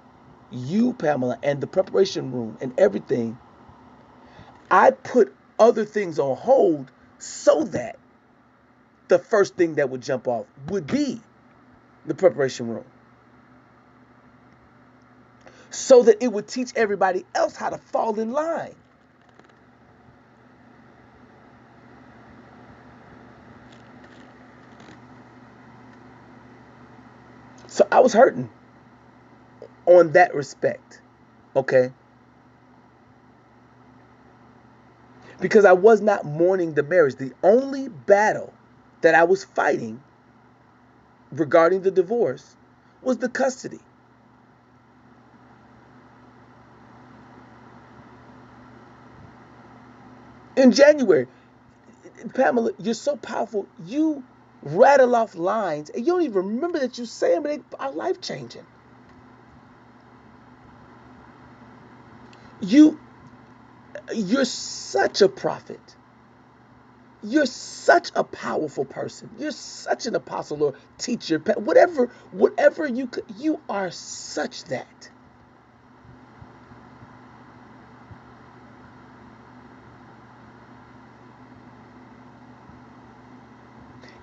you, Pamela, and the preparation room and everything, I put other things on hold so that the first thing that would jump off would be the preparation room. so that it would teach everybody else how to fall in line. So I was hurting on that respect, okay? Because I was not mourning the marriage. The only battle that I was fighting regarding the divorce was the custody. In January, Pamela, you're so powerful. You rattle off lines and you don't even remember that you say them, but they are life changing. You, you're such a prophet. You're such a powerful person. You're such an apostle or teacher, whatever you could. You are such that.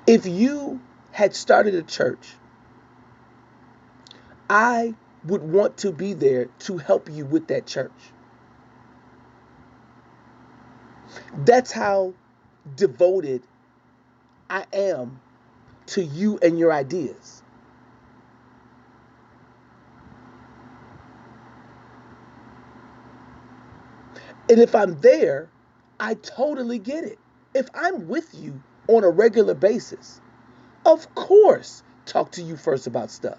If you had started a church, I would want to be there to help you with that church. That's how devoted I am to you and your ideas. And if I'm there, I totally get it. If I'm with you on a regular basis, of course, talk to you first about stuff.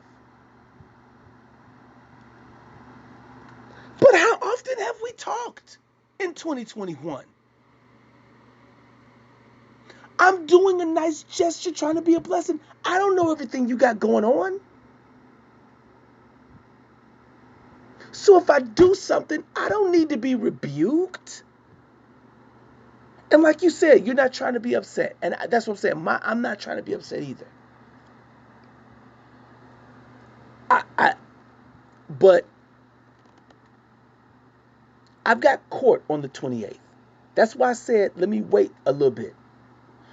But how often have we talked in 2021? I'm doing a nice gesture trying to be a blessing. I don't know everything you got going on. So if I do something, I don't need to be rebuked. And like you said, you're not trying to be upset. And that's what I'm saying. I'm not trying to be upset either. I but I've got court on the 28th. That's why I said, let me wait a little bit.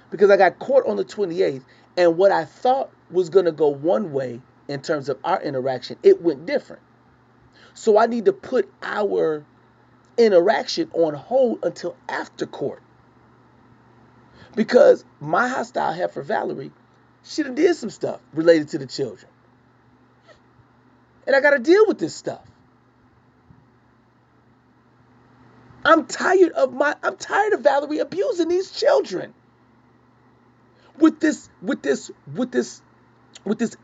Because I got court on the 28th, and what I thought was going to go one way in terms of our interaction, it went different. So I need to put our interaction on hold until after court. Because my hostile I have for Valerie, she done did some stuff related to the children. And I got to deal with this stuff. I'm tired of Valerie abusing these children. With this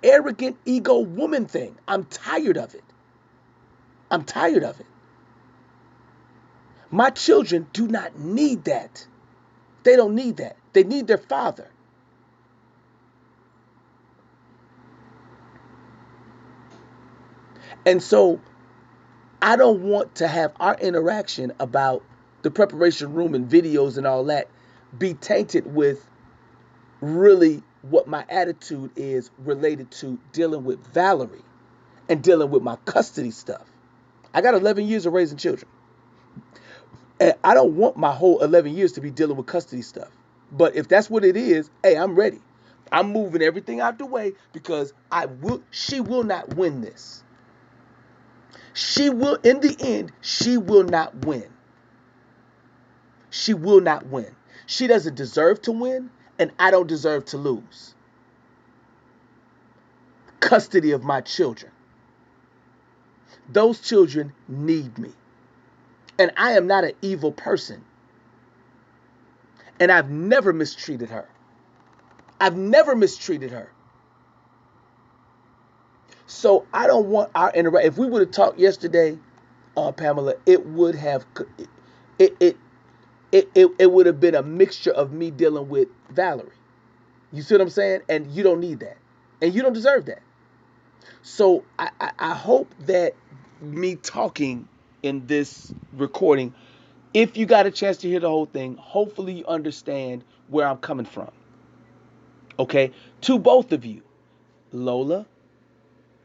arrogant ego woman thing. I'm tired of it. I'm tired of it. My children do not need that. They don't need that. They need their father. And so I don't want to have our interaction about the preparation room and videos and all that be tainted with really what my attitude is related to dealing with Valerie and dealing with my custody stuff. I got 11 years of raising children. And I don't want my whole 11 years to be dealing with custody stuff. But if that's what it is, hey, I'm ready. I'm moving everything out the way because she will not win this. She will, in the end, she will not win. She will not win. She doesn't deserve to win, and I don't deserve to lose. Custody of my children. Those children need me. And I am not an evil person. And I've never mistreated her. I've never mistreated her. So I don't want our interaction. If we would have talked yesterday, Pamela, it would have it would have been a mixture of me dealing with Valerie. You see what I'm saying? And you don't need that, and you don't deserve that. So I hope that me talking in this recording, if you got a chance to hear the whole thing, hopefully you understand where I'm coming from. Okay, to both of you, Lola,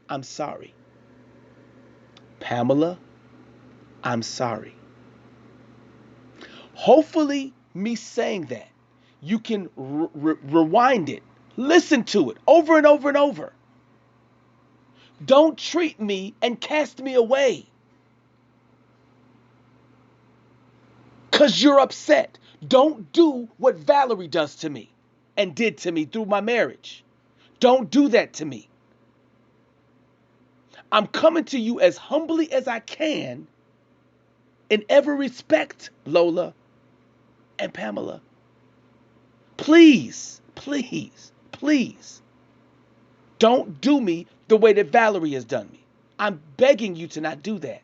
I'm sorry. Pamela, I'm sorry. Hopefully, me saying that, you can rewind it, listen to it over and over and over. Don't treat me and cast me away. because you're upset. Don't do what Valerie does to me and did to me through my marriage. Don't do that to me. I'm coming to you as humbly as I can in every respect, Lola and Pamela. Please, please, please, don't do me the way that Valerie has done me. I'm begging you to not do that.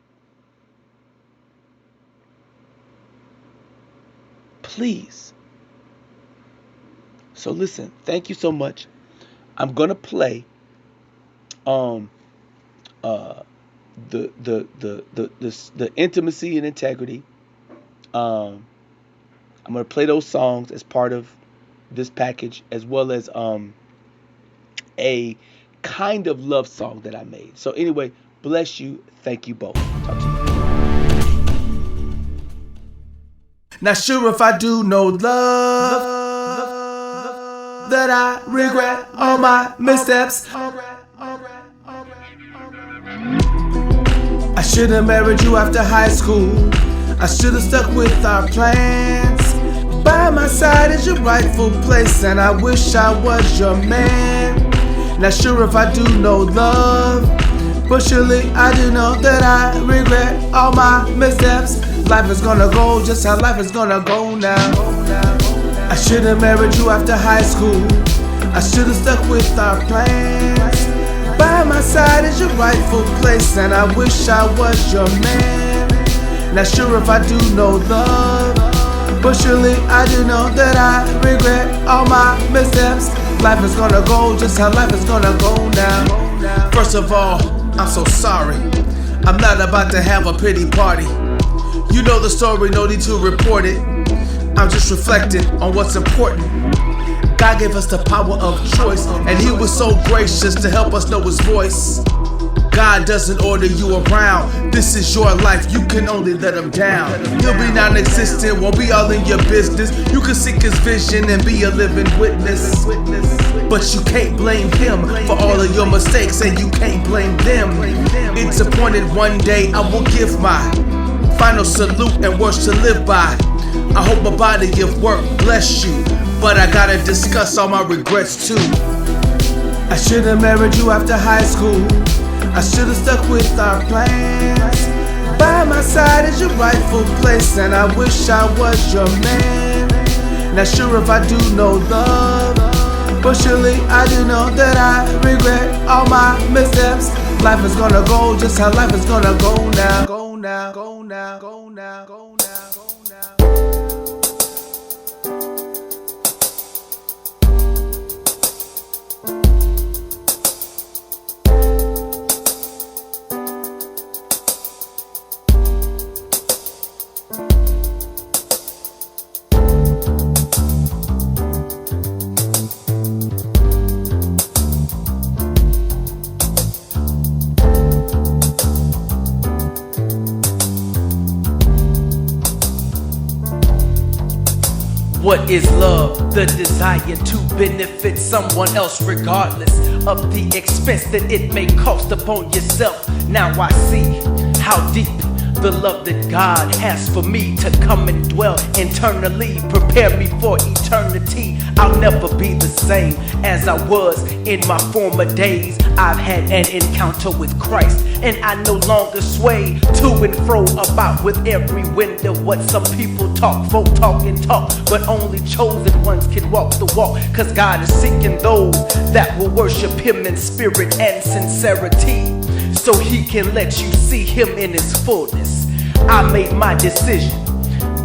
Please. So listen, thank you so much. I'm gonna play the intimacy and integrity. I'm gonna play those songs as part of this package, as well as a kind of love song that I made. So anyway, bless you. Thank you both. Talk to you. Not sure if I do know love, that I regret all my missteps. I should have married you after high school. I should have stuck with our plans. By my side is your rightful place, and I wish I was your man. Not sure if I do know love, but surely I do know that I regret all my missteps. Life is gonna go just how life is gonna go now. I should have married you after high school. I should have stuck with our plans. By my side is your rightful place, and I wish I was your man. Not sure if I do know love, but surely I do know that I regret all my missteps. Life is gonna go just how life is gonna go now. First of all, I'm so sorry. I'm not about to have a pity party. You know the story, no need to report it. I'm just reflecting on what's important. God gave us the power of choice, and He was so gracious to help us know His voice. God doesn't order you around. This is your life, you can only let Him down. He'll be non-existent, won't be all in your business. You can seek His vision and be a living witness, but you can't blame Him for all of your mistakes, and you can't blame them. It's appointed one day I will give my final salute and words to live by. I hope my body of work bless you, but I gotta discuss all my regrets too. I should have married you after high school. I should have stuck with our plans. By my side is your rightful place, and I wish I was your man. Not sure if I do know love, but surely I do know that I regret all my missteps. Life is gonna go just how life is gonna go now. Go now, go now, go now, go now, go now. What is love? The desire to benefit someone else regardless of the expense that it may cost upon yourself. Now I see how deep the love that God has for me, to come and dwell internally, prepare me for eternity. I'll never be the same as I was in my former days. I've had an encounter with Christ, and I no longer sway to and fro about with every wind of what some people talk. Folk talk and talk, but only chosen ones can walk the walk, cause God is seeking those that will worship Him in spirit and sincerity, so He can let you see Him in His fullness. I made my decision.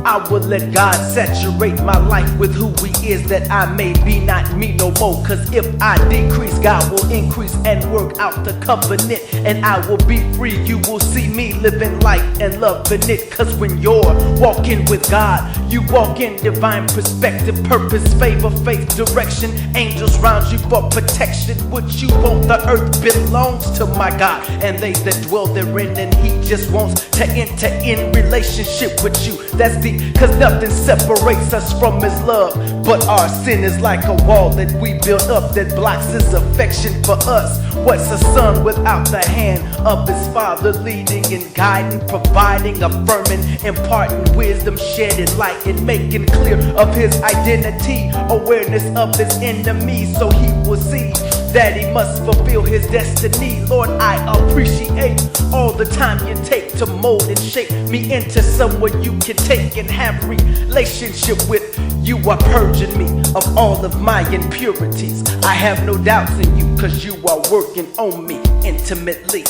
I will let God saturate my life with who He is, that I may be not me no more. Cause if I decrease, God will increase and work out the covenant, and I will be free. You will see me living life and loving it. Cause when you're walking with God, you walk in divine perspective, purpose, favor, faith, direction. Angels round you for protection. What you want, the earth belongs to my God, and they that dwell therein, and He just wants to enter in relationship with you. That's the see, cause nothing separates us from his love. But our sin is like a wall that we built up that blocks his affection for us. What's a son without the hand of his father, leading and guiding, providing, affirming, imparting wisdom, shedding light and making clear of his identity, awareness of his enemy, so he will see that he must fulfill his destiny. Lord, I appreciate all the time you take to mold and shape me into someone you can take and have relationship with. You are purging me of all of my impurities. I have no doubts in you, cause you are working on me intimately.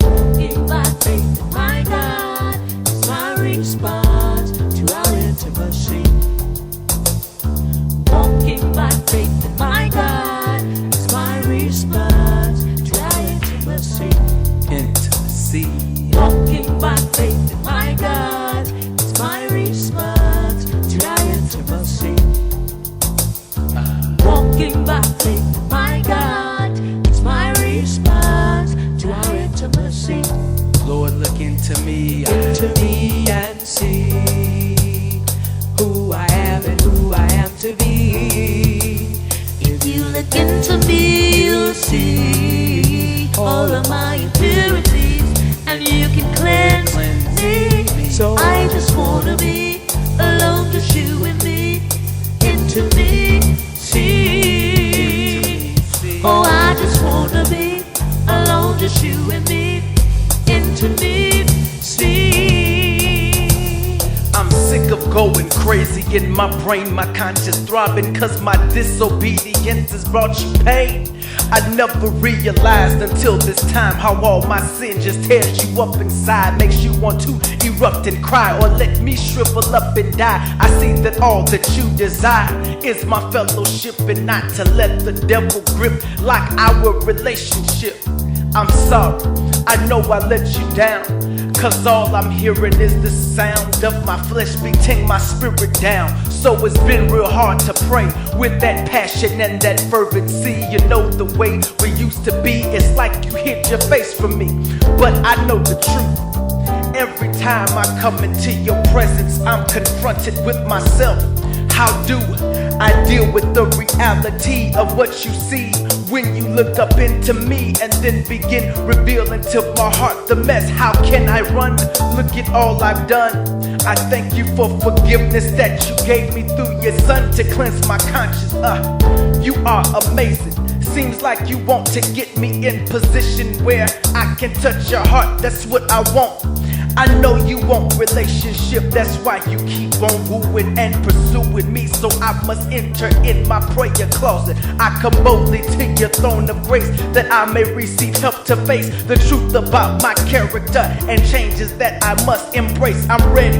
Walking by faith in my God is my response to our intimacy. Walking by faith in my God is my response to our intimacy. Intimacy. Walking by faith in my God is my response to our intimacy. Walking by faith in my God is my response to our intimacy. Lord, look into me. Into me and see who I am and who I am to be. If you look into me, you'll see all of my impurities, and you can cleanse me. So I just wanna be alone, just you and me. Into me, see. Oh, I just wanna be alone, just you and me. Into me, see. I'm sick of going crazy in my brain, my conscience throbbing, cause my disobedience has brought you pain. I never realized until this time how all my sin just tears you up inside, makes you want to erupt and cry, or let me shrivel up and die. I see that all that you desire is my fellowship, and not to let the devil grip like our relationship. I'm sorry, I know I let you down, cause all I'm hearing is the sound of my flesh beating my spirit down. So it's been real hard to pray with that passion and that fervency. You know the way we used to be, it's like you hid your face from me. But I know the truth. Every time I come into your presence, I'm confronted with myself. How do I deal with the reality of what you see when you look up into me and then begin revealing to my heart the mess? How can I run? Look at all I've done. I thank you for forgiveness that you gave me through your son to cleanse my conscience. You are amazing. Seems like you want to get me in position where I can touch your heart. That's what I want. I know you want relationship, that's why you keep on wooing and pursuing me. So I must enter in my prayer closet. I come boldly to your throne of grace, that I may receive help to face the truth about my character and changes that I must embrace. I'm ready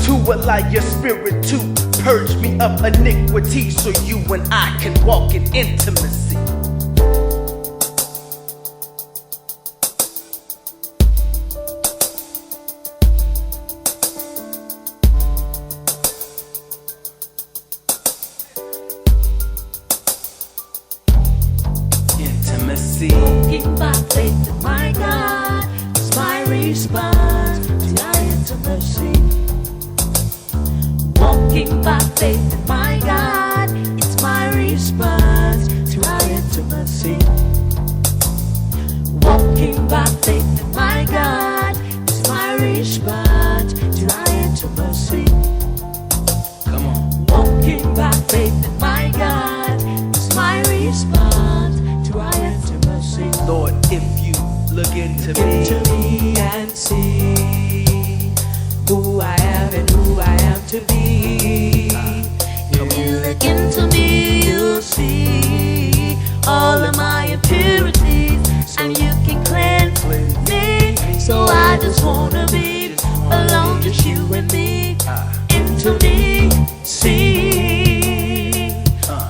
to allow your spirit to purge me of iniquity, so you and I can walk in intimacy. Walking by faith in my God is my response to our intimacy. Walking by faith in my God, it's my response to our intimacy. Walking by faith in my God is my response to our intimacy. Come on. Walking by faith in my God is my response to our intimacy. Lord, if you look into me and see who I am and who I am to be. If you look into me, you'll see all of my impurities, and you can cleanse me. So I just wanna be alone, just you and me. Into me, see.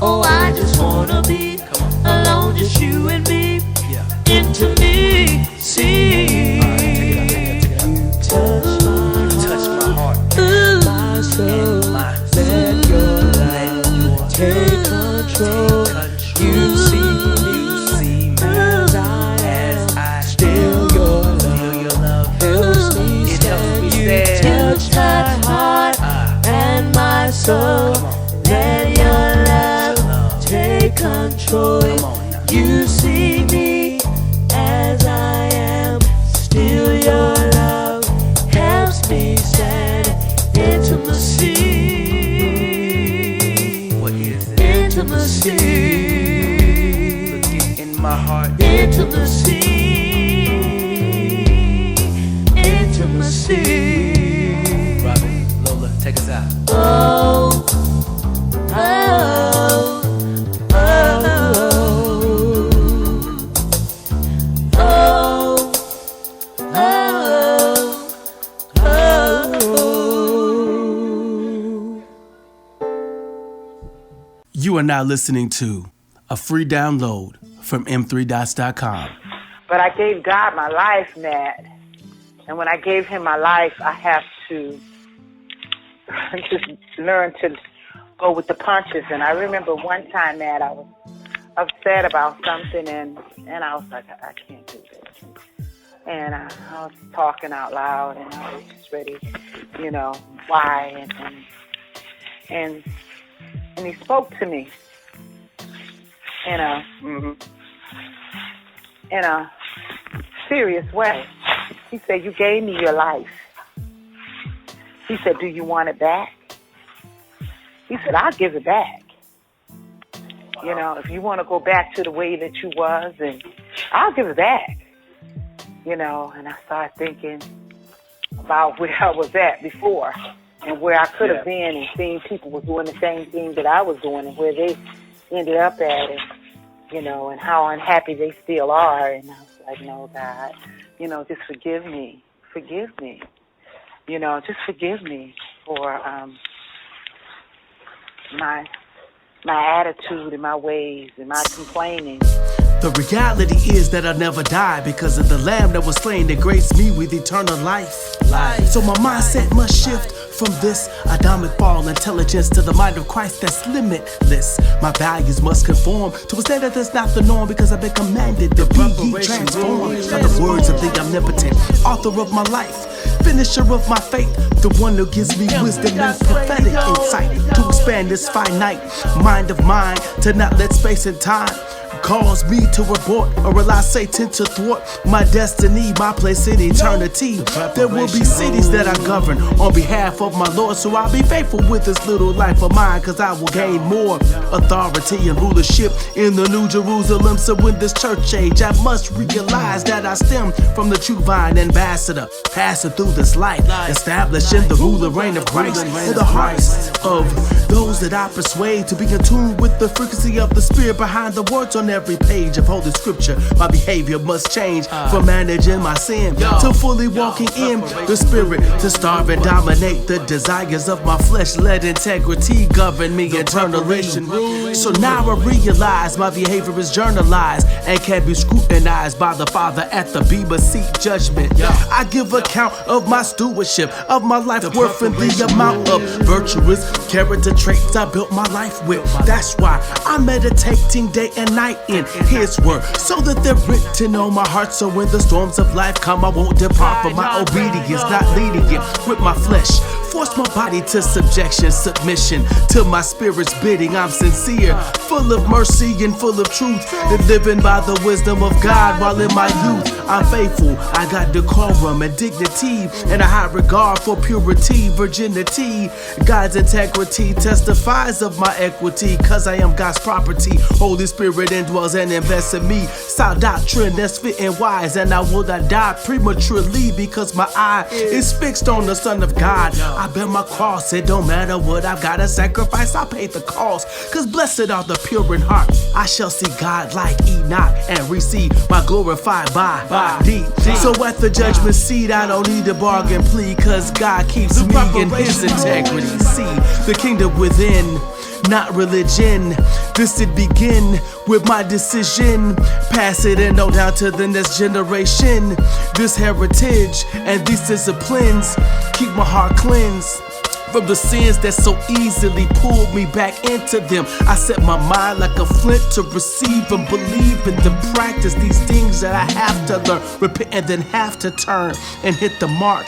Oh, I just wanna be alone, just you and me. Into me, see. touch my heart, My soul, let your take control. You see me as I still your love helps me stand. You touch my heart. Looking in my heart. intimacy, intimacy. Robin, Lola, take us out. Oh, oh, oh, oh, oh, oh. You are now listening to a free download from m3dots.com. But I gave God my life, Matt. And when I gave him my life, I have to just learn to go with the punches. And I remember one time, Matt, I was upset about something, and I was like, I can't do this. And I was talking out loud, and I was just ready, why? And he spoke to me in a serious way. He said, you gave me your life. He said, do you want it back? He said, I'll give it back. If you want to go back to the way that you was, and I'll give it back. And I started thinking about where I was at before and where I could have been, and seeing people was doing the same thing that I was doing and where they ended up at, and how unhappy they still are. And I was like, no, God, just forgive me. Forgive me. Just forgive me for my attitude and my ways and my complaining. The reality is that I'll never die because of the lamb that was slain that graced me with eternal life. So my mindset must shift from this Adamic fall intelligence to the mind of Christ that's limitless. My values must conform to a standard that's not the norm, because I've been commanded to be ye transformed by the words of the omnipotent author of my life, finisher of my faith, the one who gives me wisdom and prophetic insight to expand this finite mind of mine, to not let space and time cause me to abort or allow Satan to thwart my destiny, my place in eternity. There will be cities that I govern on behalf of my Lord, so I'll be faithful with this little life of mine, cause I will gain more authority and rulership in the New Jerusalem. So in this church age, I must realize that I stem from the true vine ambassador, passing through this life, establishing the ruler reign of Christ in the hearts of those that I persuade to be in tune with the frequency of the spirit behind the words on every page of Holy Scripture. My behavior must change from managing my sin to fully walking in the spirit, to starve and dominate the desires of my flesh. Let integrity govern me eternally. So now I realize my behavior is journalized and can be scrutinized by the Father at the Bema seat judgment. I give account of my stewardship, of my life worth, and the amount of virtuous character traits I built my life with. That's why I'm meditating day and night in His word, so that they're written on my heart. So when the storms of life come, I won't depart from my obedience, not leading it with my flesh. Force my body to subjection, submission to my spirit's bidding. I'm sincere, full of mercy and full of truth, and living by the wisdom of God while in my youth. I'm faithful, I got decorum and dignity, and a high regard for purity, virginity. God's integrity testifies of my equity, cause I am God's property. Holy Spirit indwells and invests in me. Sound doctrine that's fit and wise, and I will not die prematurely, because my eye is fixed on the Son of God. I bear my cross, it don't matter what I've got to sacrifice, I pay the cost, cause blessed are the pure in heart. I shall see God like Enoch and receive my glorified body. So at the judgment seat, I don't need a bargain plea, cause God keeps me in His integrity. See, the kingdom within, not religion. This it begin with my decision. Pass it and on down to the next generation. This heritage and these disciplines keep my heart cleansed from the sins that so easily pulled me back into them. I set my mind like a flint to receive and believe and to practice these things that I have to learn, repent and then have to turn and hit the mark.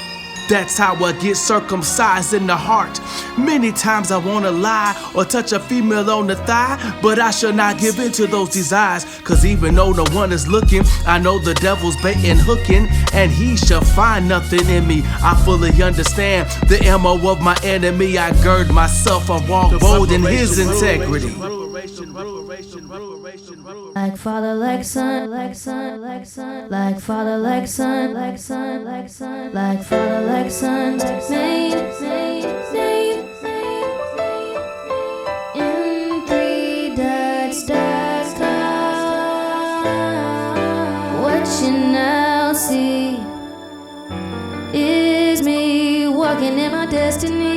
That's how I get circumcised in the heart. Many times I wanna lie or touch a female on the thigh, but I shall not give in to those desires, cause even though no one is looking, I know the devil's baiting, hooking, and he shall find nothing in me. I fully understand the ammo of my enemy. I gird myself, I walk bold in his integrity. Like father, like son, like son, like son, like father, like son, like son, like son, like father, like son, name, in 3.com. What you now see is me walking in my destiny.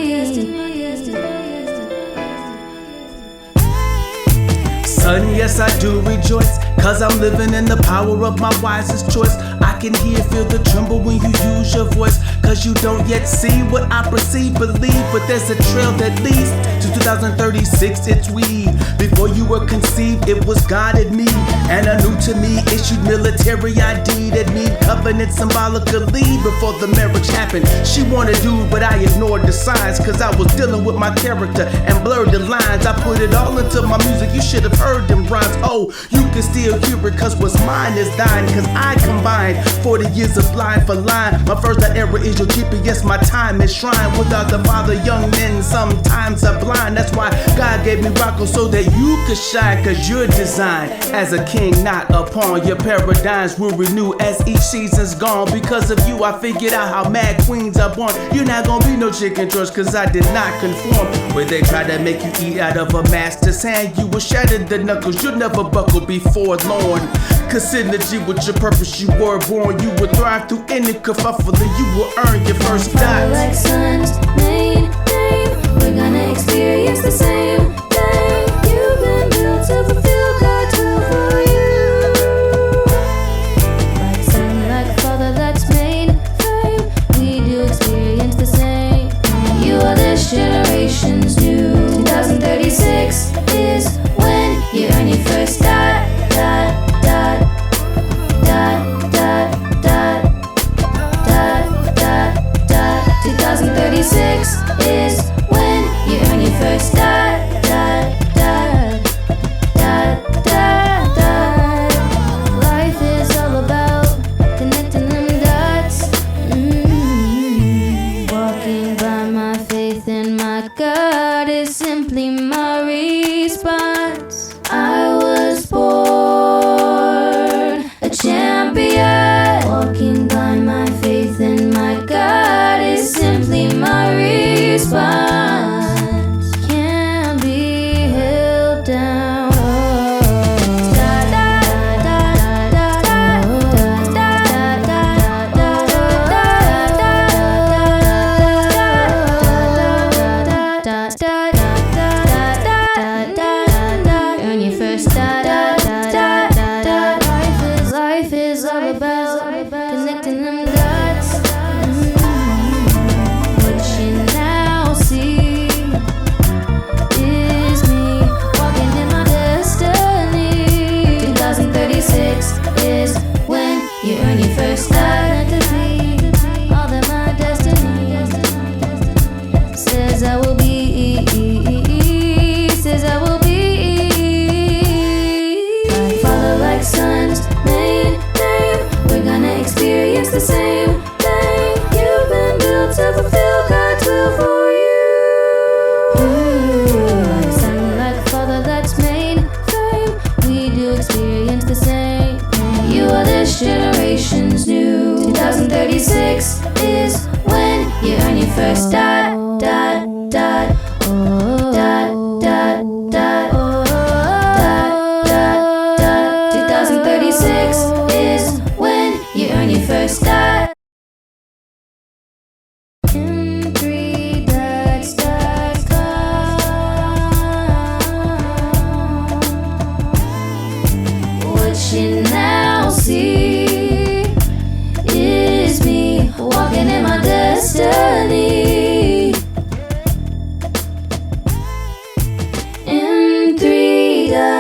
Son, yes, I do rejoice, cause I'm living in the power of my wisest choice. I can hear, feel the tremble when you use your voice, cause you don't yet see what I perceive, believe. But there's a trail that leads to 2036, it's we. Before you were conceived, it was God and me, and a new to me issued military ID that mean covenant symbolically. Before the marriage happened, she wanted dude, but I ignored the signs, cause I was dealing with my character and blurred the lines. I put it all into my music, you should have heard them rhymes. Oh, you can still hear it, cause what's mine is thine, cause I combined 40 years of line for line. My first era is your GPS, my time is shrine. Without the Father, young men sometimes are blind. That's why God gave me Rocco, so that you could shine, cause you're designed as a king, not a pawn. Your paradigms will renew as each season's gone. Because of you, I figured out how mad queens are born. You're not gonna be no chicken trust, cause I did not conform. Where they try to make you eat out of a master's hand, you will shatter the knuckles, you'll never buckle, be forlorn. Cause synergy with your purpose, you were born. You will thrive through any kerfuffle, and you will earn your first dot. Like sons, name, we're gonna experience the same thing. You've been built to fulfill God's will for you. Like son, like father, that's mainframe. We do experience the same. You are this generation's new. 2036 is when you earn your first dot, dot, dot, dot, dot, dot, dot, dot, dot. 2036 is when you earn your first dot, dot, dot, dot, dot, dot. Life is all about connecting them dots. Walking by my faith in my God is simply my response. I was born a champion. Walking by my faith in my God is simply my response. Can't be held down. Earn your first dot. Life is all about connecting them dots. What you now see is me walking in my destiny. 2036 is when you earn your first dot. All that my destiny says I will be. Says I will be. Like father, like sons, name, we're gonna experience the same thing. You've been built to fulfill God's will for you. Like son, like father, that's mainframe. We do experience the same. You are this generation's new. 2036 is when you earn your first dot, dot, dot, dot, dot, dot, dot, dot, dot. 2036 is when you earn your first dot. In 3.com. What you now see is me walking in my destiny. In 3.com.